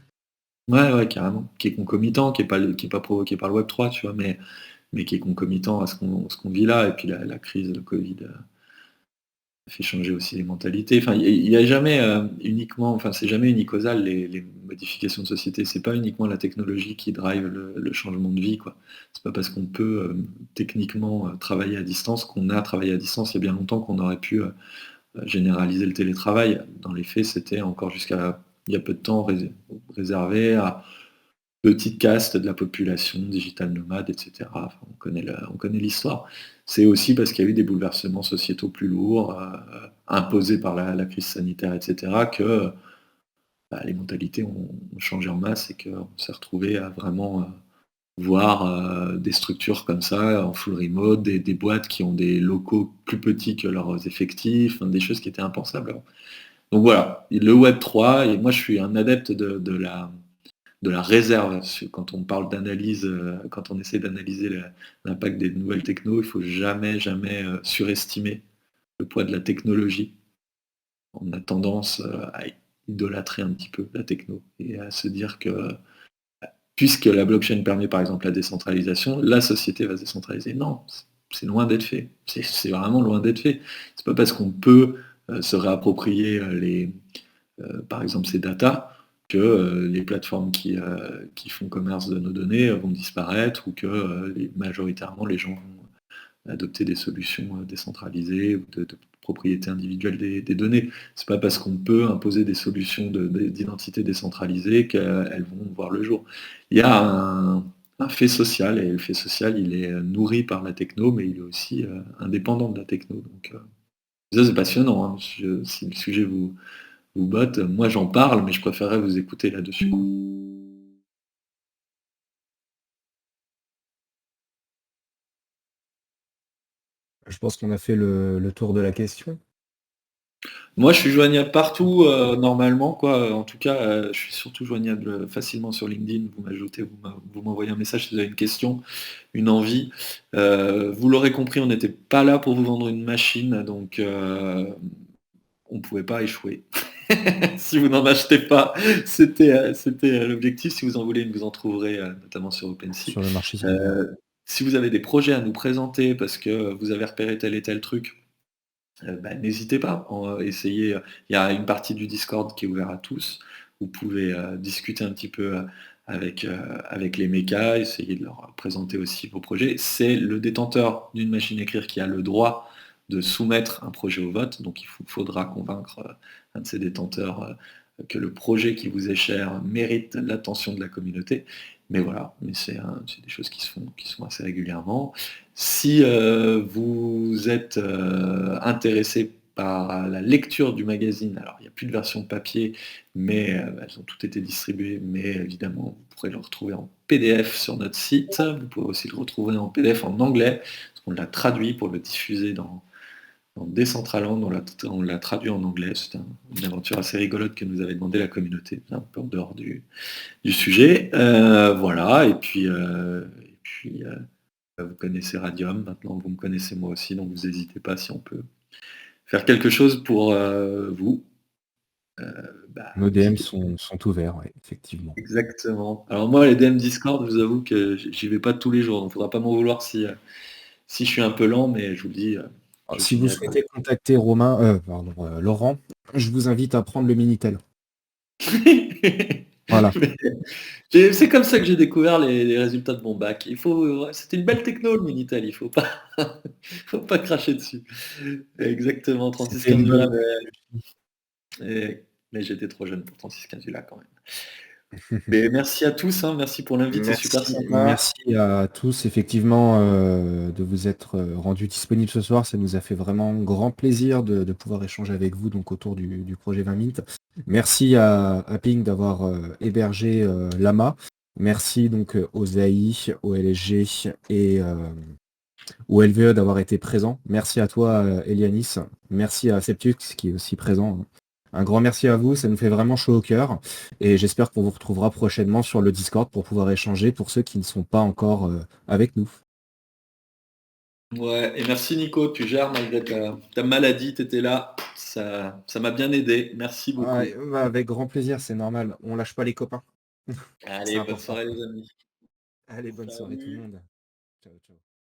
ouais, ouais, carrément, qui est concomitant, qui est pas provoqué par le Web3, tu vois? Mais qui est concomitant à ce qu'on vit là et puis la crise, le Covid, fait changer aussi les mentalités. Enfin, il y a jamais, uniquement enfin, c'est jamais unicausal les modifications de société. C'est pas uniquement la technologie qui drive le changement de vie, quoi. C'est pas parce qu'on peut, techniquement, travailler à distance qu'on a travaillé à distance. Il y a bien longtemps qu'on aurait pu, généraliser le télétravail. Dans les faits, c'était encore jusqu'à il y a peu de temps réservé à petite caste de la population, digital nomade, et cetera. Enfin, on connaît l'histoire. C'est aussi parce qu'il y a eu des bouleversements sociétaux plus lourds, imposés par la crise sanitaire, et cetera, que les mentalités ont changé en masse et qu'on s'est retrouvé à vraiment, voir, des structures comme ça en full remote, des boîtes qui ont des locaux plus petits que leurs effectifs, enfin des choses qui étaient impensables avant. Donc voilà, le web 3 et moi je suis un adepte de la réserve. Quand on parle d'analyse, quand on essaie d'analyser l'impact des nouvelles techno, il faut jamais, jamais, surestimer le poids de la technologie. On a tendance, à idolâtrer un petit peu la techno et à se dire que puisque la blockchain permet par exemple la décentralisation, la société va se décentraliser. Non, c'est loin d'être fait. C'est vraiment loin d'être fait. C'est pas parce qu'on peut se réapproprier par exemple ces datas que les plateformes qui font commerce de nos données vont disparaître ou que majoritairement les gens vont adopter des solutions décentralisées ou de propriété individuelle des données. C'est pas parce qu'on peut imposer des solutions d'identité décentralisée qu'elles vont voir le jour. Il y a un fait social, et le fait social, il est nourri par la techno, mais il est aussi indépendant de la techno. Donc, ça, c'est passionnant, hein. Si le sujet vous botte, moi j'en parle, mais je préférerais vous écouter là-dessus. Je pense qu'on a fait le tour de la question. Moi, je suis joignable partout, normalement, quoi. En tout cas, je suis surtout joignable facilement sur LinkedIn. Vous m'ajoutez, vous m'envoyez un message si vous avez une question, une envie. Vous l'aurez compris, on n'était pas là pour vous vendre une machine, donc on ne pouvait pas échouer. Si vous n'en achetez pas, c'était l'objectif. Si vous en voulez une, vous en trouverez, notamment sur OpenSea. Sur le marché civil. Si vous avez des projets à nous présenter parce que vous avez repéré tel et tel truc, n'hésitez pas, essayez, il y a une partie du Discord qui est ouvert à tous. Vous pouvez, discuter un petit peu, avec les mécas, essayer de leur présenter aussi vos projets. C'est le détenteur d'une machine à écrire qui a le droit de soumettre un projet au vote, donc il faudra convaincre, un de ces détenteurs, que le projet qui vous est cher mérite l'attention de la communauté. Mais voilà, mais c'est des choses qui se font assez régulièrement. Si vous êtes intéressé par la lecture du magazine, alors il n'y a plus de version papier, mais elles ont toutes été distribuées, mais évidemment, vous pourrez le retrouver en PDF sur notre site. Vous pouvez aussi le retrouver en PDF en anglais, parce qu'on l'a traduit pour le diffuser dans Decentraland, on l'a traduit en anglais. C'est une aventure assez rigolote que nous avait demandé la communauté, un peu en dehors du sujet. Voilà, et puis, vous connaissez Radium, maintenant vous me connaissez moi aussi, donc vous n'hésitez pas si on peut faire quelque chose pour vous. Nos DM N'hésitez pas. sont ouverts, ouais, effectivement. Exactement. Alors moi, les DM Discord, je vous avoue que j'y vais pas tous les jours, donc il faudra pas m'en vouloir si je suis un peu lent, mais je vous le dis, Alors, je si vous finirai par. souhaitez contacter Laurent, je vous invite à prendre le Minitel. Voilà. Mais c'est comme ça que j'ai découvert les résultats de mon bac. C'était une belle techno le Minitel, il faut pas, faut pas cracher dessus. Exactement, C'était une bonne 3615 époque. mais j'étais trop jeune pour 36-15 là quand même. Mais merci à tous, hein, merci pour l'invite, c'est super Merci, sympa. merci à tous, effectivement, de vous être rendus disponibles ce soir. Ça nous a fait vraiment grand plaisir de pouvoir échanger avec vous donc, autour du projet 20 Mint. Merci à Ping d'avoir hébergé Lama. Merci donc aux AI, au LSG et au LVE d'avoir été présents. Merci à toi, Elianis. Merci à Septux qui est aussi présent. Un grand merci à vous, ça nous fait vraiment chaud au cœur. Et j'espère qu'on vous retrouvera prochainement sur le Discord pour pouvoir échanger pour ceux qui ne sont pas encore avec nous. Ouais, et merci Nico, tu gères malgré ta maladie, tu étais là, ça m'a bien aidé, merci Ouais, beaucoup. bah, avec grand plaisir, c'est normal. On lâche pas les copains. C'est Allez, bonne important. soirée les amis. Allez, bonne soirée tout le Salut. monde. Ciao, ciao.